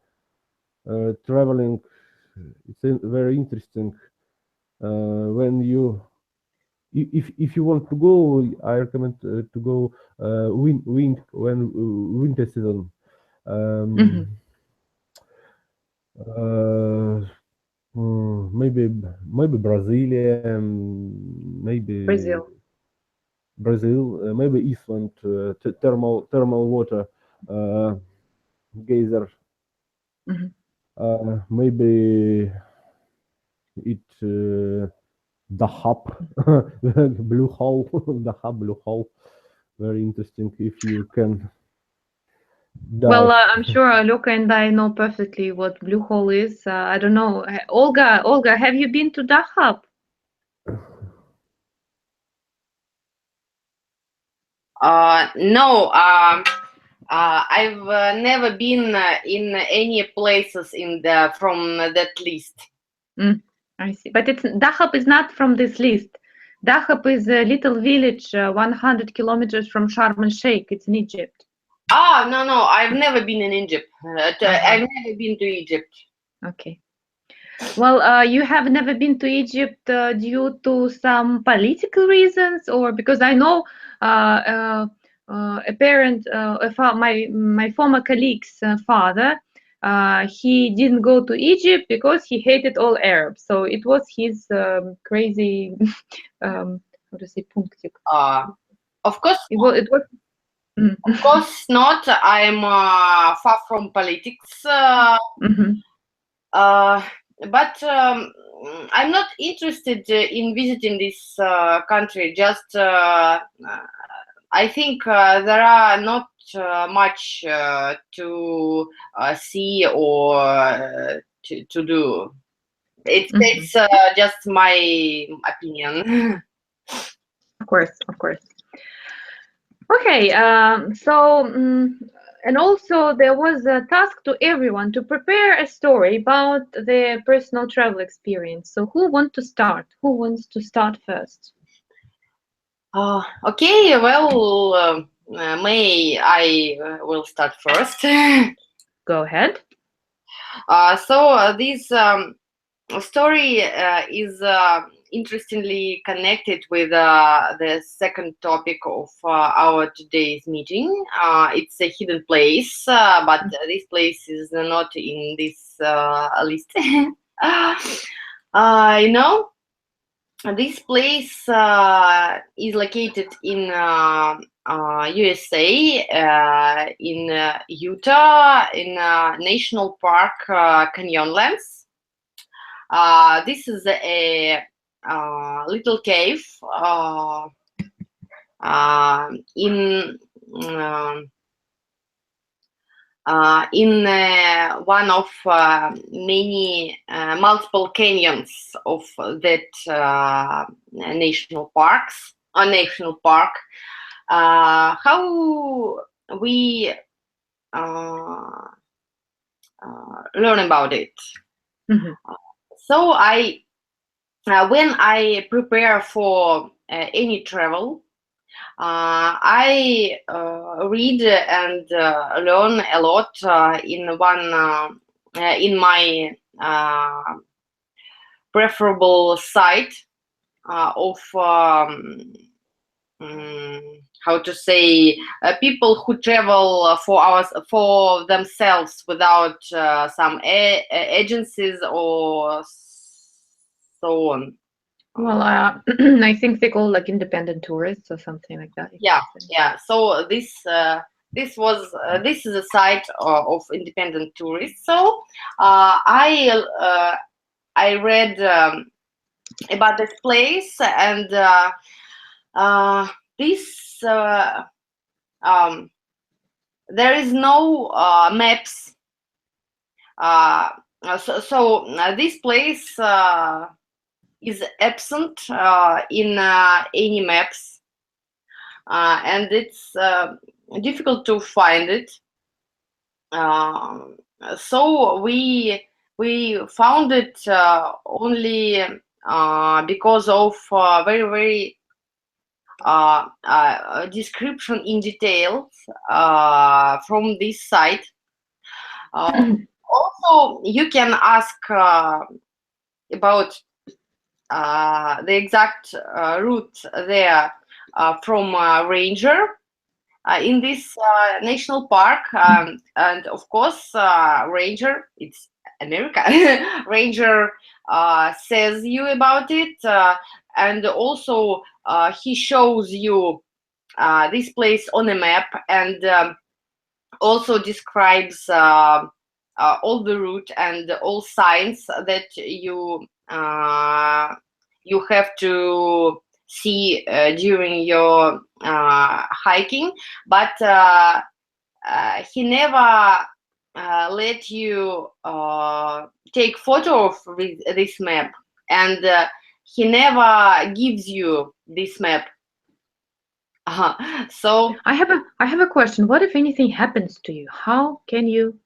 [SPEAKER 4] traveling. It's very interesting. When you if you want to go, I recommend to go when winter season. Maybe Brazil, maybe Brazil, maybe Iceland, thermal water, geyser. Maybe it Dahab, blue hole, Dahab blue hole. Very interesting if you can.
[SPEAKER 2] Well, I'm sure Luka and I know perfectly what blue hole is. I don't know, Olga, have you been to Dahab?
[SPEAKER 3] No, I've never been in any places from that list.
[SPEAKER 2] I see, but Dahab is not from this list. Dahab is a little village 100 kilometers from Sharm el-Sheikh. It's in Egypt.
[SPEAKER 3] No, I've never been in Egypt. I've never been to Egypt.
[SPEAKER 2] Okay. Well, you have never been to Egypt due to some political reasons, or because I know a parent, my former colleague's father, he didn't go to Egypt because he hated all Arabs. So it was his crazy, how to say, punctic.
[SPEAKER 3] Of course.
[SPEAKER 2] It was.
[SPEAKER 3] Of course not. I'm far from politics. But I'm not interested in visiting this country. Just I think there are not much to see or to do. It's just my opinion.
[SPEAKER 2] Of course, of course. Okay, so and also there was a task to everyone to prepare a story about their personal travel experience. So who wants to start? Who wants to start first?
[SPEAKER 3] Okay, well, May, I will start first.
[SPEAKER 2] Go ahead.
[SPEAKER 3] So this story is interestingly connected with the second topic of our today's meeting. It's a hidden place, but this place is not in this list. You know, this place is located in USA, in Utah, in National Park Canyonlands. This is a little cave in one of many multiple canyons of that national park. How we learn about it?
[SPEAKER 2] Mhm.
[SPEAKER 3] So when I prepare for any travel, I read and learn a lot in my preferable site of how to say people who travel for themselves without some agencies or so on.
[SPEAKER 2] Well, I think they call like independent tourists or something like that.
[SPEAKER 3] Yeah. So this is a site of independent tourists. So I read about this place, and this there is no maps. So this place is absent in any maps, and it's difficult to find it. So we found it only because of very description in details from this site. Also, you can ask about the exact route there from ranger in this national park, and of course ranger, it's America. Ranger says you about it, and also he shows you this place on a map, and also describes all the route and all signs that you have to see during your hiking, but he never let you take photo of this map, and he never gives you this map. So
[SPEAKER 2] I have a question. What if anything happens to you? How can you?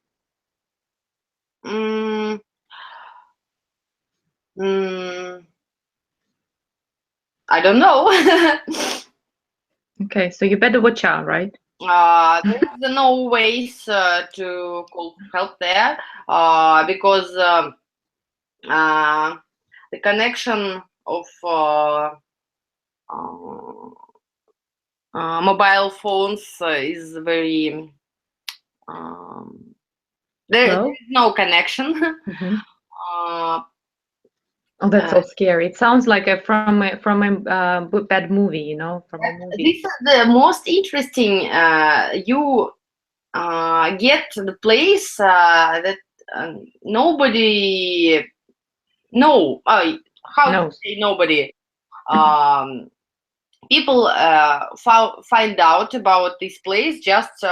[SPEAKER 3] I don't know.
[SPEAKER 2] Okay, so you better watch out, right?
[SPEAKER 3] There is no ways to call help there because the connection of mobile phones is very there is no connection.
[SPEAKER 2] Mm-hmm. Oh, that's so scary. It sounds like from a bad movie, you know, from a movie.
[SPEAKER 3] This is the most interesting. You get the place that nobody know. How to say nobody? people find out about this place just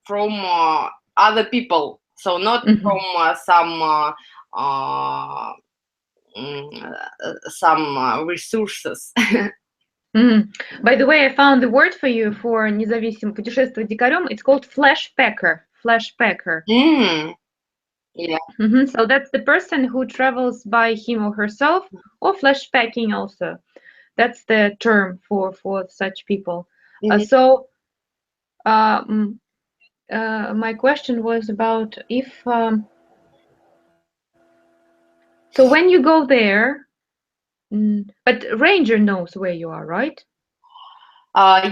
[SPEAKER 3] from other people, so not from some resources.
[SPEAKER 2] By the way, I found the word for you for независимым путешествовать дикарем. It's called flashpacker. Flashpacker.
[SPEAKER 3] Yeah.
[SPEAKER 2] So that's the person who travels by him or herself, or flashpacking also. That's the term for such people. So my question was about if so when you go there, but ranger knows where you are, right?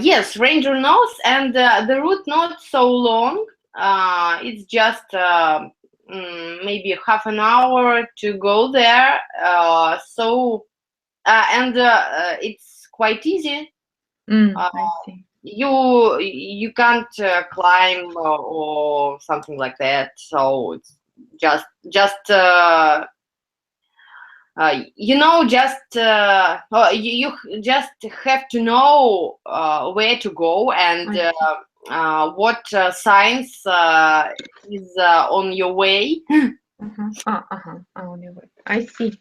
[SPEAKER 3] Yes, ranger knows, and the route not so long. It's just maybe half an hour to go there. So and it's quite easy.
[SPEAKER 2] I see.
[SPEAKER 3] You can't climb or something like that. So it's just you know, you just have to know where to go and what signs is on your way.
[SPEAKER 2] On your way. I see.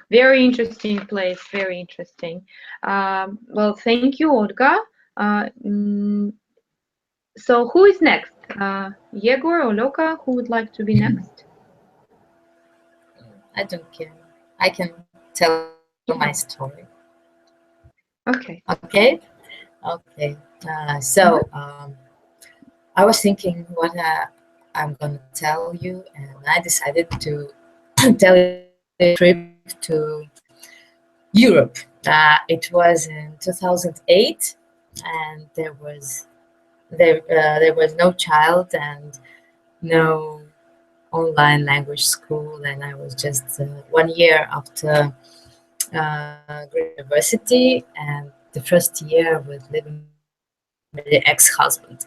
[SPEAKER 2] Very interesting place. Very interesting. Well, thank you, Olga. So who is next? Yegor or Loka? Who would like to be next?
[SPEAKER 1] I don't care. I can tell my story.
[SPEAKER 2] Okay.
[SPEAKER 1] Okay. So I was thinking what I'm gonna tell you, and I decided to tell you a trip to Europe. It was in 2008, and there was no child and no online language school, and I was just 1 year after university, and the first year was living with the ex-husband.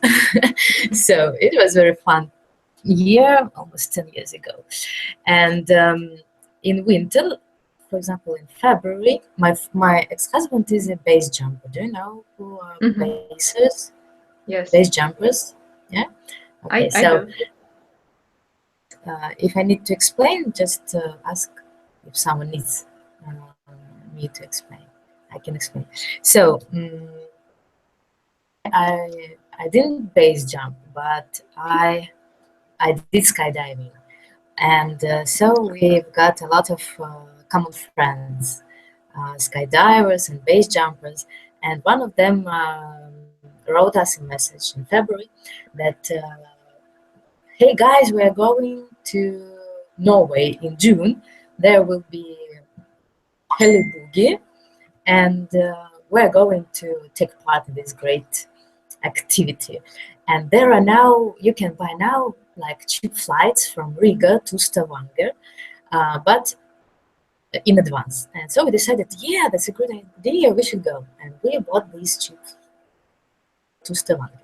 [SPEAKER 1] So it was a very fun year, almost 10 years ago. And in winter, for example, in February, my ex-husband is a base jumper. Do you know who are basers?
[SPEAKER 2] Yes.
[SPEAKER 1] Base jumpers. Yeah. Okay.
[SPEAKER 2] I do.
[SPEAKER 1] If I need to explain, just ask if someone needs me to explain. I can explain. So I didn't base jump, but I did skydiving, and so we've got a lot of common friends, skydivers and base jumpers, and one of them wrote us a message in February that. Hey guys, we are going to Norway in June. There will be Heli and we're going to take part in this great activity. And there are now, you can buy now like cheap flights from Riga to Stavanger, but in advance. And so we decided, yeah, that's a good idea, we should go. And we bought these cheap to Stavanger.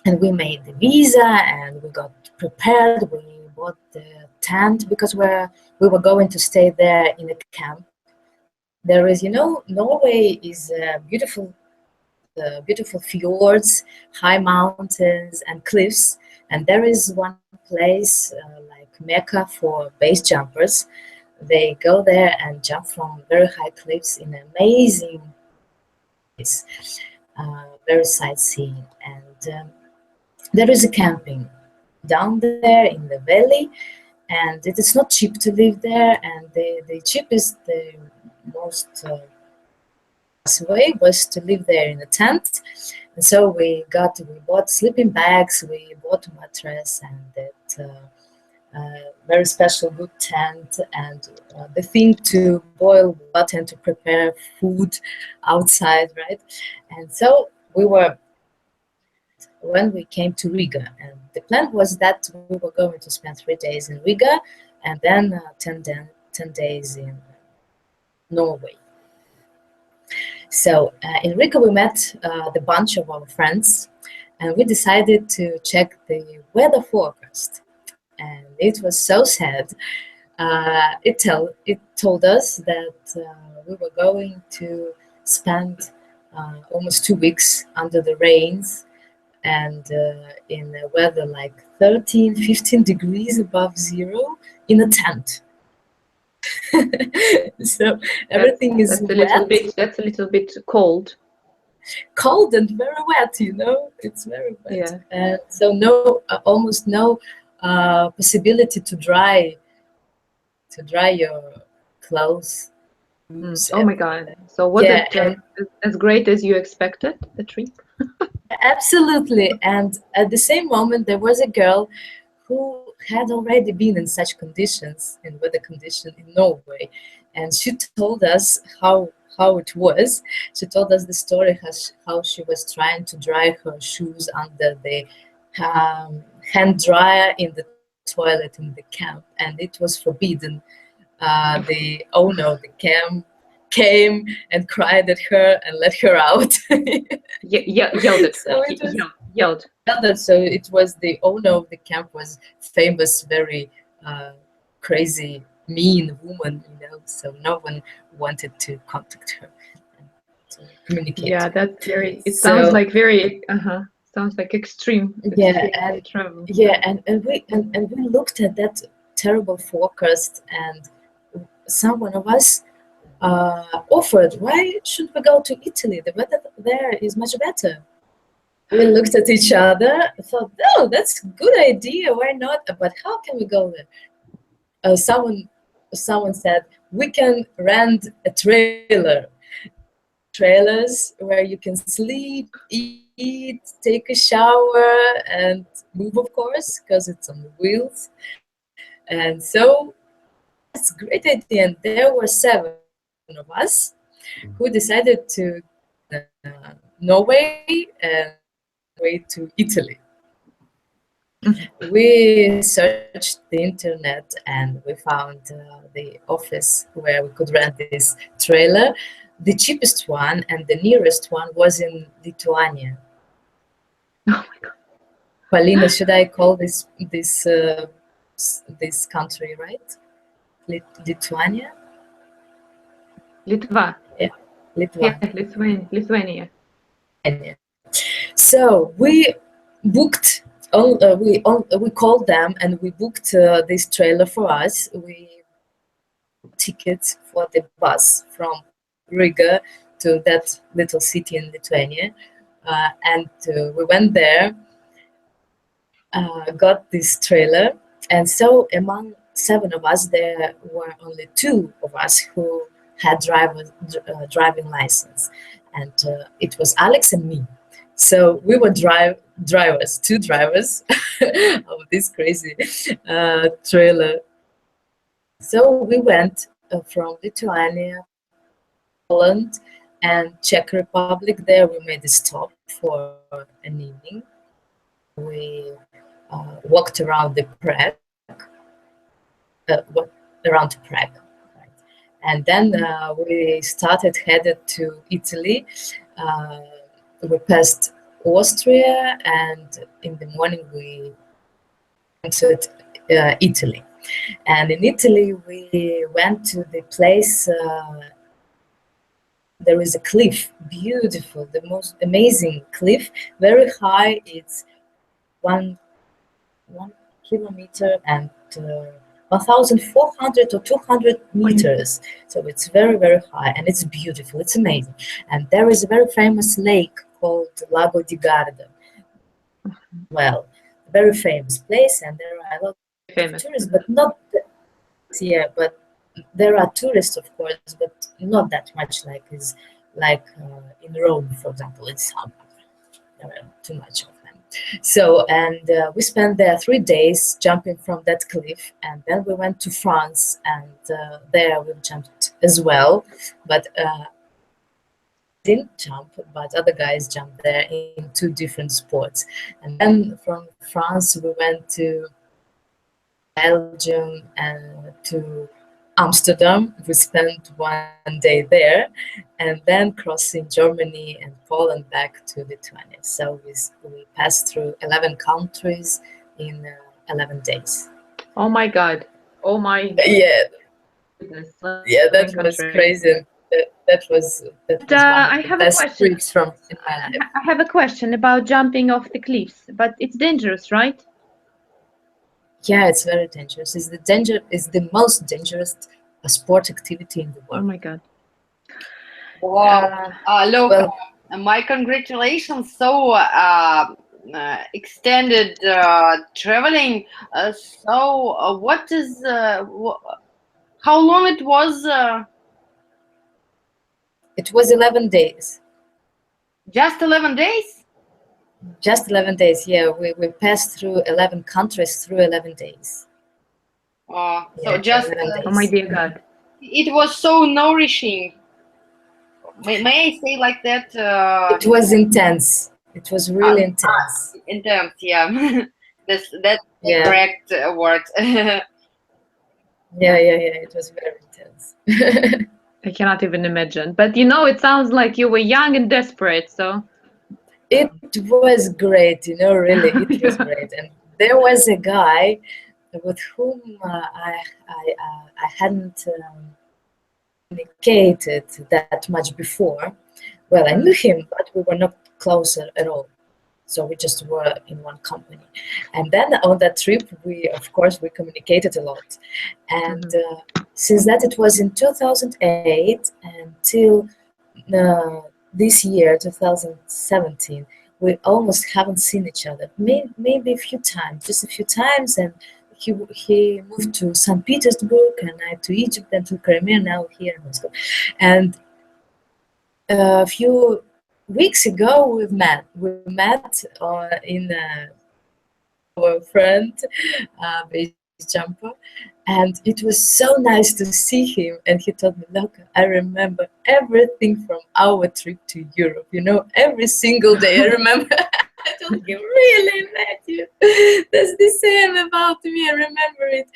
[SPEAKER 1] And we made the visa and we got prepared. We bought the tent because we were going to stay there in a camp. There is, Norway is beautiful fjords, high mountains and cliffs. And there is one place like Mecca for base jumpers. They go there and jump from very high cliffs in amazing place, very sightseeing. And there is a camping down there in the valley, and it is not cheap to live there. And the cheapest, the most way was to live there in a tent. And so we bought sleeping bags, we bought a mattress, and that very special good tent, and the thing to boil water and to prepare food outside, right? And so when we came to Riga, and the plan was that we were going to spend 3 days in Riga and then 10 days in Norway. So in Riga we met the bunch of our friends, and we decided to check the weather forecast, and it was so sad. It told us that we were going to spend almost 2 weeks under the rains, and in a weather like 13, 15 degrees above zero in a tent. So everything is wet.
[SPEAKER 2] That's a little bit cold.
[SPEAKER 1] Cold and very wet, you know, it's very wet.
[SPEAKER 2] Yeah.
[SPEAKER 1] And so no, almost no possibility to dry your clothes.
[SPEAKER 2] Oh my God! So was
[SPEAKER 1] Yeah,
[SPEAKER 2] it as great as you expected, the trip?
[SPEAKER 1] absolutely. And at the same moment, there was a girl who had already been in such conditions, in weather condition in Norway, and she told us how it was. She told us the story how she was trying to dry her shoes under the hand dryer in the toilet in the camp, and it was forbidden. The owner of the camp came and cried at her and let her out.
[SPEAKER 2] Yelled at
[SPEAKER 1] So
[SPEAKER 2] her.
[SPEAKER 1] it was,
[SPEAKER 2] Yelled.
[SPEAKER 1] so it was the owner of the camp was famous, very crazy, mean woman, you know. So no one wanted to contact her and to communicate.
[SPEAKER 2] Yeah, that's very. It
[SPEAKER 1] So-
[SPEAKER 2] sounds like very. Sounds like extreme.
[SPEAKER 1] Yeah,
[SPEAKER 2] extreme travel.
[SPEAKER 1] Yeah, and we looked at that terrible forecast, and someone of us offered, why shouldn't we go to Italy? The weather there is much better. We looked at each other, thought, no, that's a good idea, why not? But how can we go there? Someone said, we can rent a trailers where you can sleep, eat, take a shower, and move, of course, because it's on wheels. And so that's a great idea. And there were 7 of us who decided to Norway and way to Italy. We searched the internet and we found the office where we could rent this trailer. The cheapest one and the nearest one was in Lithuania.
[SPEAKER 2] Oh my God.
[SPEAKER 1] Paulina, should I call this country right? Lithuania?
[SPEAKER 2] Litva.
[SPEAKER 1] Yeah, Lithuania.
[SPEAKER 2] Yeah, Lithuania.
[SPEAKER 1] So we booked. We called them and we booked this trailer for us. We tickets for the bus from Riga to that little city in Lithuania, and we went there. Got this trailer, and so among 7 of us, there were only 2 of us who had driving license, and it was Alex and me. So we were 2 drivers of this crazy trailer. So we went from Lithuania, Poland, and Czech Republic. There we made a stop for an evening. We walked around the Prague, right? And then we headed to Italy. We passed Austria, and in the morning we entered Italy. And in Italy, we went to the place. There is a cliff, beautiful, the most amazing cliff, very high. It's 1 kilometer and 1,400 or 200 meters. So it's very, very high, and it's beautiful. It's amazing. And there is a very famous lake called Lago di Garda. Well, very famous place, and there are a lot of tourists, but not but there are tourists, of course, but not that much like in Rome, for example, in summer. There are too much of them. So, and we spent there 3 days jumping from that cliff, and then we went to France, and there we jumped as well, but didn't jump, but other guys jumped there in 2 different sports. And then from France we went to Belgium and to Amsterdam. We spent 1 day there, and then crossing Germany and Poland back to Lithuania. So we passed through 11 countries in 11 days.
[SPEAKER 2] Oh my God! Oh my
[SPEAKER 1] Yeah,
[SPEAKER 2] goodness!
[SPEAKER 1] yeah, that was crazy. that was one
[SPEAKER 2] I
[SPEAKER 1] of the
[SPEAKER 2] have a
[SPEAKER 1] best
[SPEAKER 2] question.
[SPEAKER 1] trips from in my life.
[SPEAKER 2] I have a question about jumping off the cliffs, but it's dangerous, right?
[SPEAKER 1] Yeah, it's very dangerous. It's the most dangerous sport activity in the
[SPEAKER 2] Oh
[SPEAKER 1] world.
[SPEAKER 2] my God.
[SPEAKER 3] Wow. Look,
[SPEAKER 1] Well,
[SPEAKER 3] my congratulations. So extended traveling. What is how long it was?
[SPEAKER 1] it was 11 days.
[SPEAKER 3] Just 11 days?
[SPEAKER 1] Just 11 days. Yeah, we passed through 11 countries through 11 days.
[SPEAKER 3] So
[SPEAKER 1] Yeah,
[SPEAKER 3] just
[SPEAKER 1] 11
[SPEAKER 2] Oh my
[SPEAKER 1] days.
[SPEAKER 2] dear God.
[SPEAKER 3] it was so nourishing. May I say like that?
[SPEAKER 1] It was intense. It was really intense.
[SPEAKER 3] Intense, yeah. that's the
[SPEAKER 1] Yeah.
[SPEAKER 3] correct word.
[SPEAKER 1] Yeah. It was very intense.
[SPEAKER 2] I cannot even imagine. But you know, it sounds like you were young and desperate. So
[SPEAKER 1] It was great, really, it was great. And there was a guy with whom I hadn't communicated that much before. Well, I knew him, but we were not close at all. So we just were in one company. And then on that trip, of course, we communicated a lot. And since that, it was in 2008 until this year, 2017, we almost haven't seen each other. Maybe a few times, just a few times. And he moved to St. Petersburg, and I to Egypt, and to Crimea, now here in Moscow. And a few weeks ago, we met in our friend base jumper, and it was so nice to see him. And he told me, "Look, I remember everything from our trip to Europe. Every single day. I remember." I told him, "Really, Matthew? That's the same about me. I remember it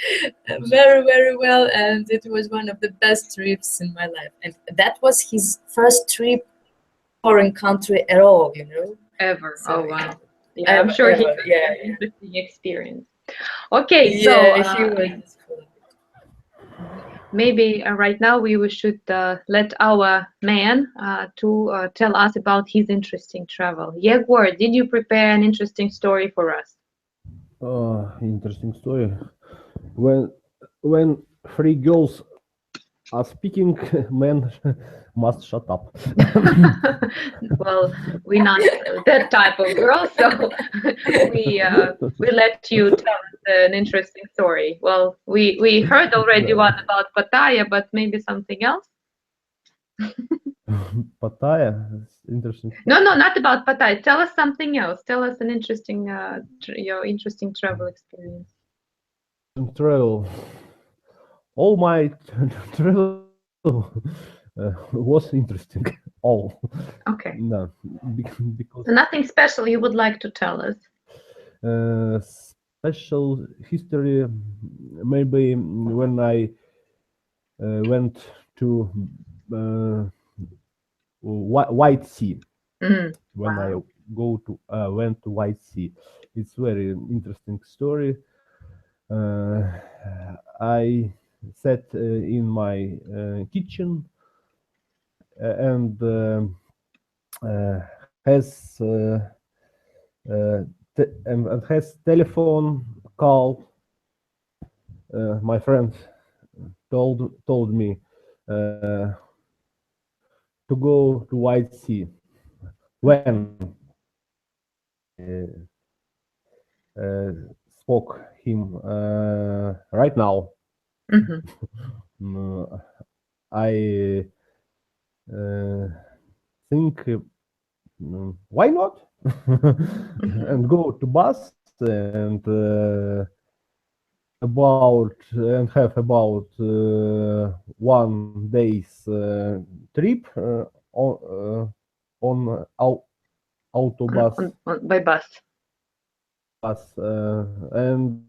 [SPEAKER 1] very, very well, and it was one of the best trips in my life." And that was his first trip foreign country at all,
[SPEAKER 2] ever.
[SPEAKER 1] So,
[SPEAKER 2] Oh wow. Yeah, I'm sure he had an interesting experience. Okay, so
[SPEAKER 1] he was full of it.
[SPEAKER 2] maybe right now we should let our man to tell us about his interesting travel. Yegor, did you prepare an interesting story for us?
[SPEAKER 4] Interesting story. When three girls are speaking, men must shut up.
[SPEAKER 2] Well, we're not that type of girl, so we let you tell us an interesting story. Well, we heard already one about Pattaya, but maybe something else.
[SPEAKER 4] Pattaya, interesting.
[SPEAKER 2] No, not about Pattaya. Tell us something else. Tell us an interesting your interesting travel experience.
[SPEAKER 4] Travel. All my travel was interesting. All.
[SPEAKER 2] Okay.
[SPEAKER 4] No, because
[SPEAKER 2] So nothing special you would like to tell us.
[SPEAKER 4] special history, maybe when I went to White Sea.
[SPEAKER 2] Mm.
[SPEAKER 4] When I went to White Sea, it's very interesting story. I sat in my kitchen and has and has telephone call. My friend told me to go to White Sea. When spoke him right now. I think why not and go to bus and have about 1 day's trip on autobus
[SPEAKER 2] By bus.
[SPEAKER 4] and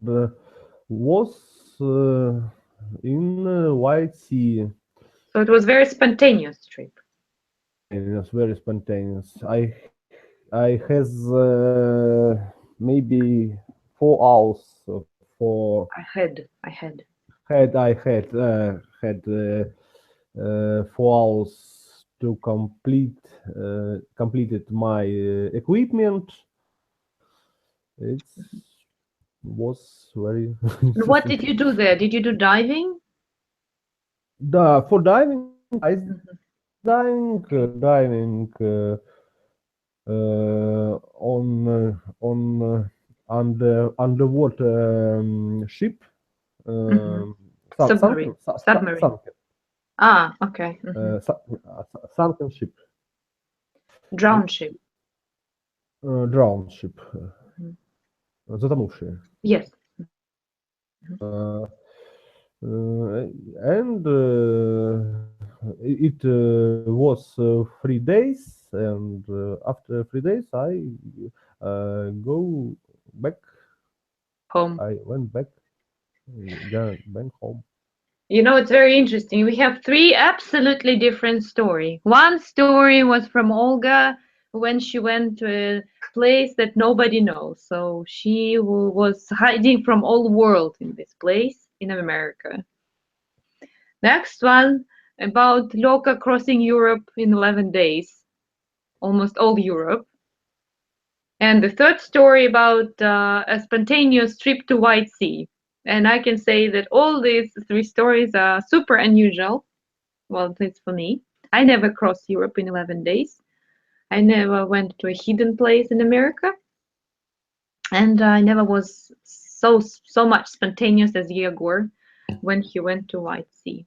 [SPEAKER 4] was in White Sea.
[SPEAKER 2] So it was very spontaneous trip.
[SPEAKER 4] It was very spontaneous. I has maybe 4 hours for
[SPEAKER 2] I had.
[SPEAKER 4] had 4 hours to completed my equipment. It was very
[SPEAKER 2] And what did you do there? Did you do diving?
[SPEAKER 4] For diving, I
[SPEAKER 2] Mhm.
[SPEAKER 4] diving on underwater ship.
[SPEAKER 2] Mhm.
[SPEAKER 4] Sunken,
[SPEAKER 2] Submarine. Submarine. Ah, okay. Mhm.
[SPEAKER 4] Sunken ship,
[SPEAKER 2] Drowned ship.
[SPEAKER 4] drowned ship,
[SPEAKER 2] Mhm.
[SPEAKER 4] затонувшие.
[SPEAKER 2] Yes.
[SPEAKER 4] And it was 3 days, and after 3 days, I go back.
[SPEAKER 2] Home.
[SPEAKER 4] I went back home.
[SPEAKER 2] You know, it's very interesting. We have three absolutely different stories. One story was from Olga when she went to a place that nobody knows. So she was hiding from all world in this place in America. Next one about Loka crossing Europe in 11 days, almost all Europe. And the third story about a spontaneous trip to White Sea. And I can say that all these three stories are super unusual. Well, at least for me. I never crossed Europe in 11 days. I never went to a hidden place in America. And I never was so much spontaneous as Yegor when he went to White Sea.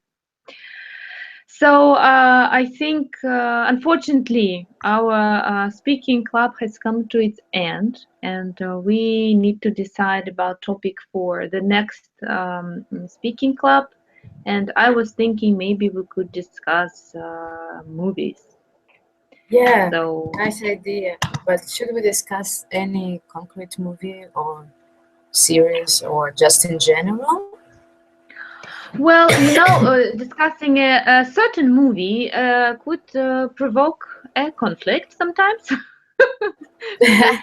[SPEAKER 2] So I think, unfortunately, our speaking club has come to its end, and we need to decide about topic for the next speaking club. And I was thinking maybe we could discuss movies.
[SPEAKER 1] Yeah,
[SPEAKER 2] So
[SPEAKER 1] nice idea. But should we discuss any concrete movie or series or just in general?
[SPEAKER 2] well, you know, discussing a certain movie could provoke a conflict sometimes. Because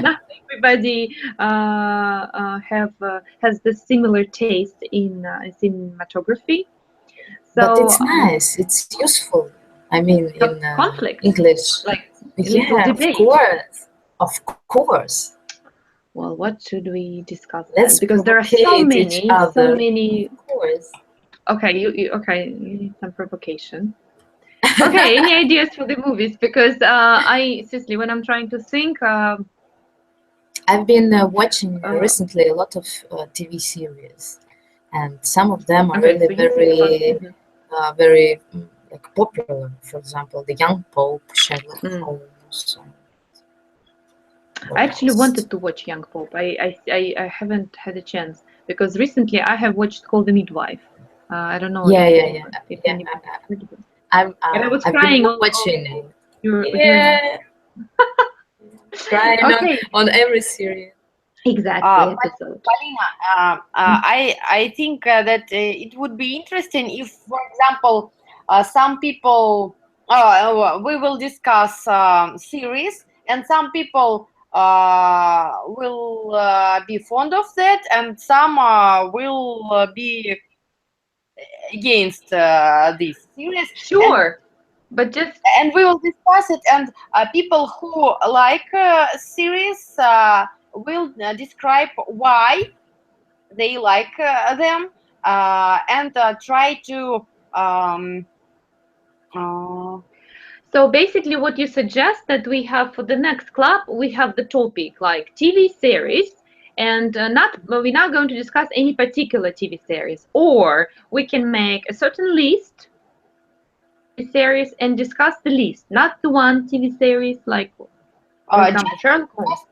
[SPEAKER 2] not everybody has the similar taste in cinematography.
[SPEAKER 1] But
[SPEAKER 2] So
[SPEAKER 1] it's nice. It's useful. I mean, in
[SPEAKER 2] conflict,
[SPEAKER 1] English.
[SPEAKER 2] like a little
[SPEAKER 1] Yeah, of
[SPEAKER 2] debate.
[SPEAKER 1] course. Of course.
[SPEAKER 2] Well, what should we discuss
[SPEAKER 1] Let's
[SPEAKER 2] then? Because there are
[SPEAKER 1] provocate each
[SPEAKER 2] so
[SPEAKER 1] other.
[SPEAKER 2] many.
[SPEAKER 1] Of course.
[SPEAKER 2] Okay, you need some provocation. Okay, any ideas for the movies? Because I seriously, when I'm trying to think,
[SPEAKER 1] I've been watching recently a lot of TV series, and some of them are
[SPEAKER 2] okay,
[SPEAKER 1] really
[SPEAKER 2] so you
[SPEAKER 1] very like popular. For example, The Young Pope, Sherlock Holmes.
[SPEAKER 2] I actually wanted to watch Young Pope. I haven't had a chance because recently I have watched Call the Midwife. I don't know
[SPEAKER 1] Yeah.
[SPEAKER 2] if anybody heard of it.
[SPEAKER 1] I've
[SPEAKER 2] I've been
[SPEAKER 1] watching it.
[SPEAKER 2] Yeah.
[SPEAKER 1] Crying
[SPEAKER 2] Okay.
[SPEAKER 1] on every series.
[SPEAKER 2] Exactly. Episode.
[SPEAKER 3] Polina, I think that it would be interesting if, for example, some people we will discuss series, and some people will be fond of that, and some will be against this series.
[SPEAKER 2] Sure, but just
[SPEAKER 3] And we will discuss it, and people who like series will describe why they like them, and try to
[SPEAKER 2] so basically what you suggest that we have for the next club, we have the topic like TV series, and we're not going to discuss any particular TV series, or we can make a certain list series and discuss the list, not the one TV series like, for example, Sherlock Holmes.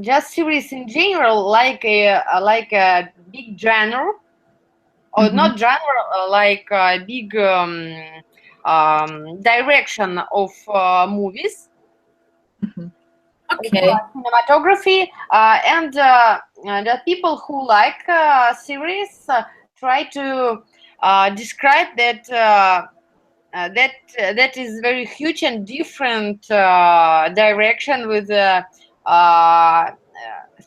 [SPEAKER 3] just series in general, like a big genre, or not genre, like a big direction of movies.
[SPEAKER 1] Okay.
[SPEAKER 3] Cinematography, and the people who like series try to describe that that is very huge and different direction with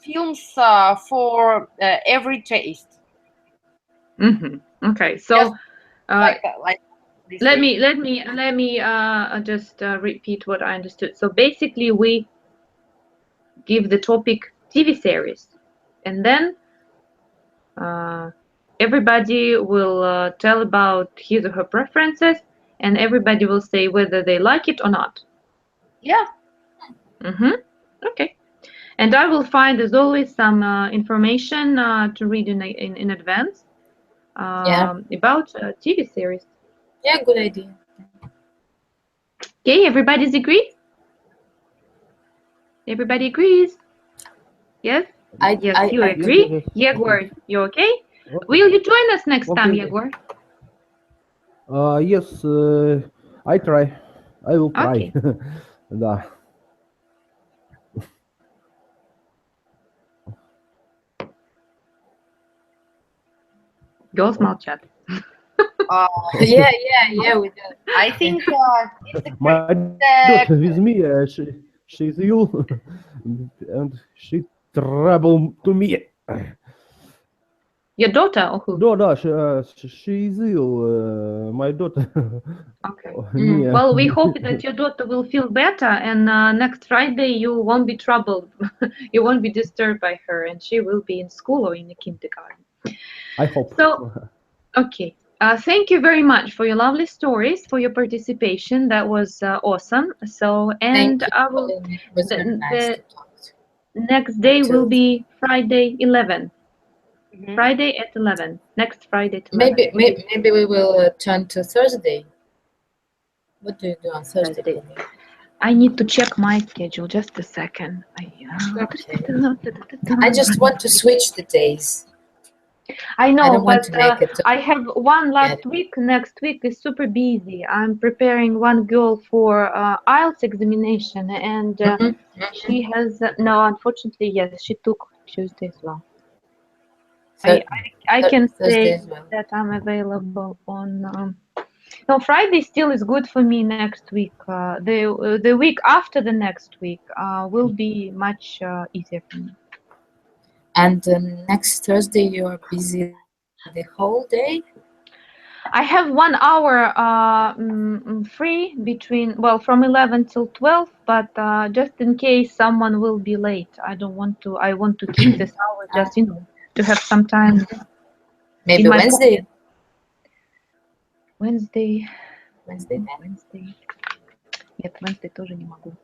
[SPEAKER 3] films for every taste.
[SPEAKER 2] Okay, so
[SPEAKER 3] Just like this
[SPEAKER 2] Let
[SPEAKER 3] week.
[SPEAKER 2] me just repeat what I understood. So basically, we give the topic TV series, and then everybody will tell about his or her preferences, and everybody will say whether they like it or not.
[SPEAKER 3] Yeah.
[SPEAKER 2] Okay. And I will find, as always, some information to read in advance about TV series.
[SPEAKER 1] Yeah, good idea.
[SPEAKER 2] Okay, everybody's agree? Everybody agrees? Yes? Yes, you agree?
[SPEAKER 4] Yes.
[SPEAKER 2] Yegor, you okay?
[SPEAKER 4] Okay.
[SPEAKER 2] Will you join us next time,
[SPEAKER 4] Okay.
[SPEAKER 2] Yegor?
[SPEAKER 4] Yes, I try. I will try.
[SPEAKER 2] Okay.
[SPEAKER 4] Да.
[SPEAKER 2] Girls молчат.
[SPEAKER 1] Yeah, we do.
[SPEAKER 3] I think it's a
[SPEAKER 4] My daughter with me, she's ill, and she trouble to me.
[SPEAKER 2] Your daughter or who?
[SPEAKER 4] Да, she is ill, my daughter.
[SPEAKER 2] Okay.
[SPEAKER 4] Me.
[SPEAKER 2] Well, we hope that your daughter will feel better, and next Friday you won't be troubled. You won't be disturbed by her, and she will be in school or in the kindergarten.
[SPEAKER 4] I hope.
[SPEAKER 2] So, okay. Thank you very much for your lovely stories, for your participation. That was awesome. So, and
[SPEAKER 1] Thank you.
[SPEAKER 2] I will.
[SPEAKER 1] It was very nice to talk to
[SPEAKER 2] Next day
[SPEAKER 1] you.
[SPEAKER 2] will be Friday 11.
[SPEAKER 3] Mhm.
[SPEAKER 2] Friday at 11. Next Friday at 11.
[SPEAKER 1] Maybe we will turn to Thursday. What do you do on Thursday?
[SPEAKER 2] Thursday. I need to check my schedule. Just a second.
[SPEAKER 1] I just want to switch the days.
[SPEAKER 2] I know,
[SPEAKER 1] I don't want
[SPEAKER 2] but
[SPEAKER 1] to make it.
[SPEAKER 2] I have one last week. Next week is super busy. I'm preparing one girl for IELTS examination, and she has no. Unfortunately, yes, she took Tuesday as well. I can say
[SPEAKER 1] as well.
[SPEAKER 2] that I'm available on. No, Friday still is good for me next week. The week after the next week will be much easier for me.
[SPEAKER 1] And next Thursday you are busy the whole day?
[SPEAKER 2] I have 1 hour free between, well, from 11 till 12, but just in case someone will be late, I want to keep this hour just, to have some time.
[SPEAKER 1] Maybe Wednesday?
[SPEAKER 2] Wednesday.
[SPEAKER 1] Wednesday.
[SPEAKER 2] Нет, Wednesday тоже не могу.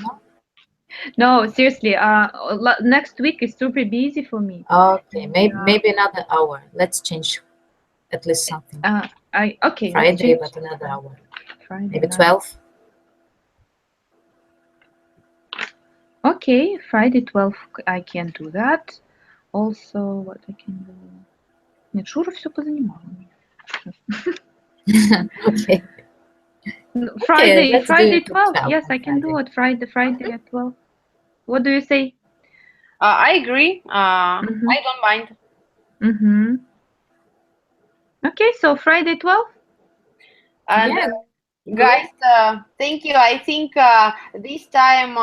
[SPEAKER 1] No?
[SPEAKER 2] No, seriously, next week is super busy for me.
[SPEAKER 1] Okay, maybe another hour. Let's change at least something.
[SPEAKER 2] Okay.
[SPEAKER 1] Friday, but another hour.
[SPEAKER 2] Friday,
[SPEAKER 1] maybe 12.
[SPEAKER 2] Okay, Friday 12. I can do that. Also, what I can do? Нет, Шура все позанимала.
[SPEAKER 1] Okay.
[SPEAKER 2] Friday 12.
[SPEAKER 1] 12.
[SPEAKER 2] Yes, I can do it. Friday at 12. What do you say?
[SPEAKER 3] I agree. I don't mind.
[SPEAKER 2] Okay, so Friday 12.
[SPEAKER 3] And
[SPEAKER 1] Yeah.
[SPEAKER 3] guys, thank you. I think this time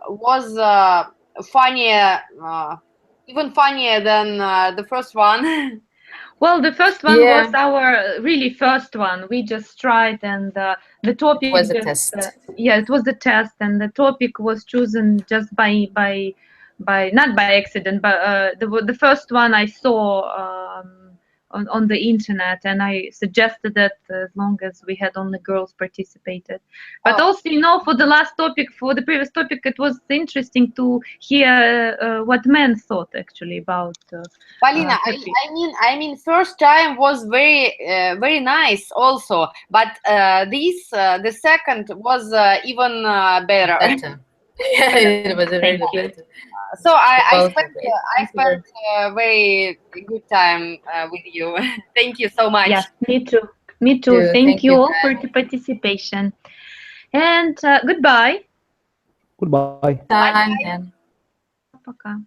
[SPEAKER 3] was funnier, even funnier than the first one.
[SPEAKER 2] Well, the first one was our really first one. We just tried, and the topic
[SPEAKER 1] was a test.
[SPEAKER 2] Yeah, it was a test, and the topic was chosen just by not by accident, but the first one I saw on the internet, and I suggested that as long as we had only girls participated. But also, for the last topic, for the previous topic, it was interesting to hear what men thought actually about.
[SPEAKER 3] Paulina, I mean, first time was very nice also, but the second was even better.
[SPEAKER 1] Yeah, it was really better.
[SPEAKER 3] So I spent a very good time with you. Thank you so much.
[SPEAKER 2] Yes, me too. Me too. Thank you all for the participation. And goodbye.
[SPEAKER 4] Goodbye.
[SPEAKER 1] Bye.
[SPEAKER 2] Пока.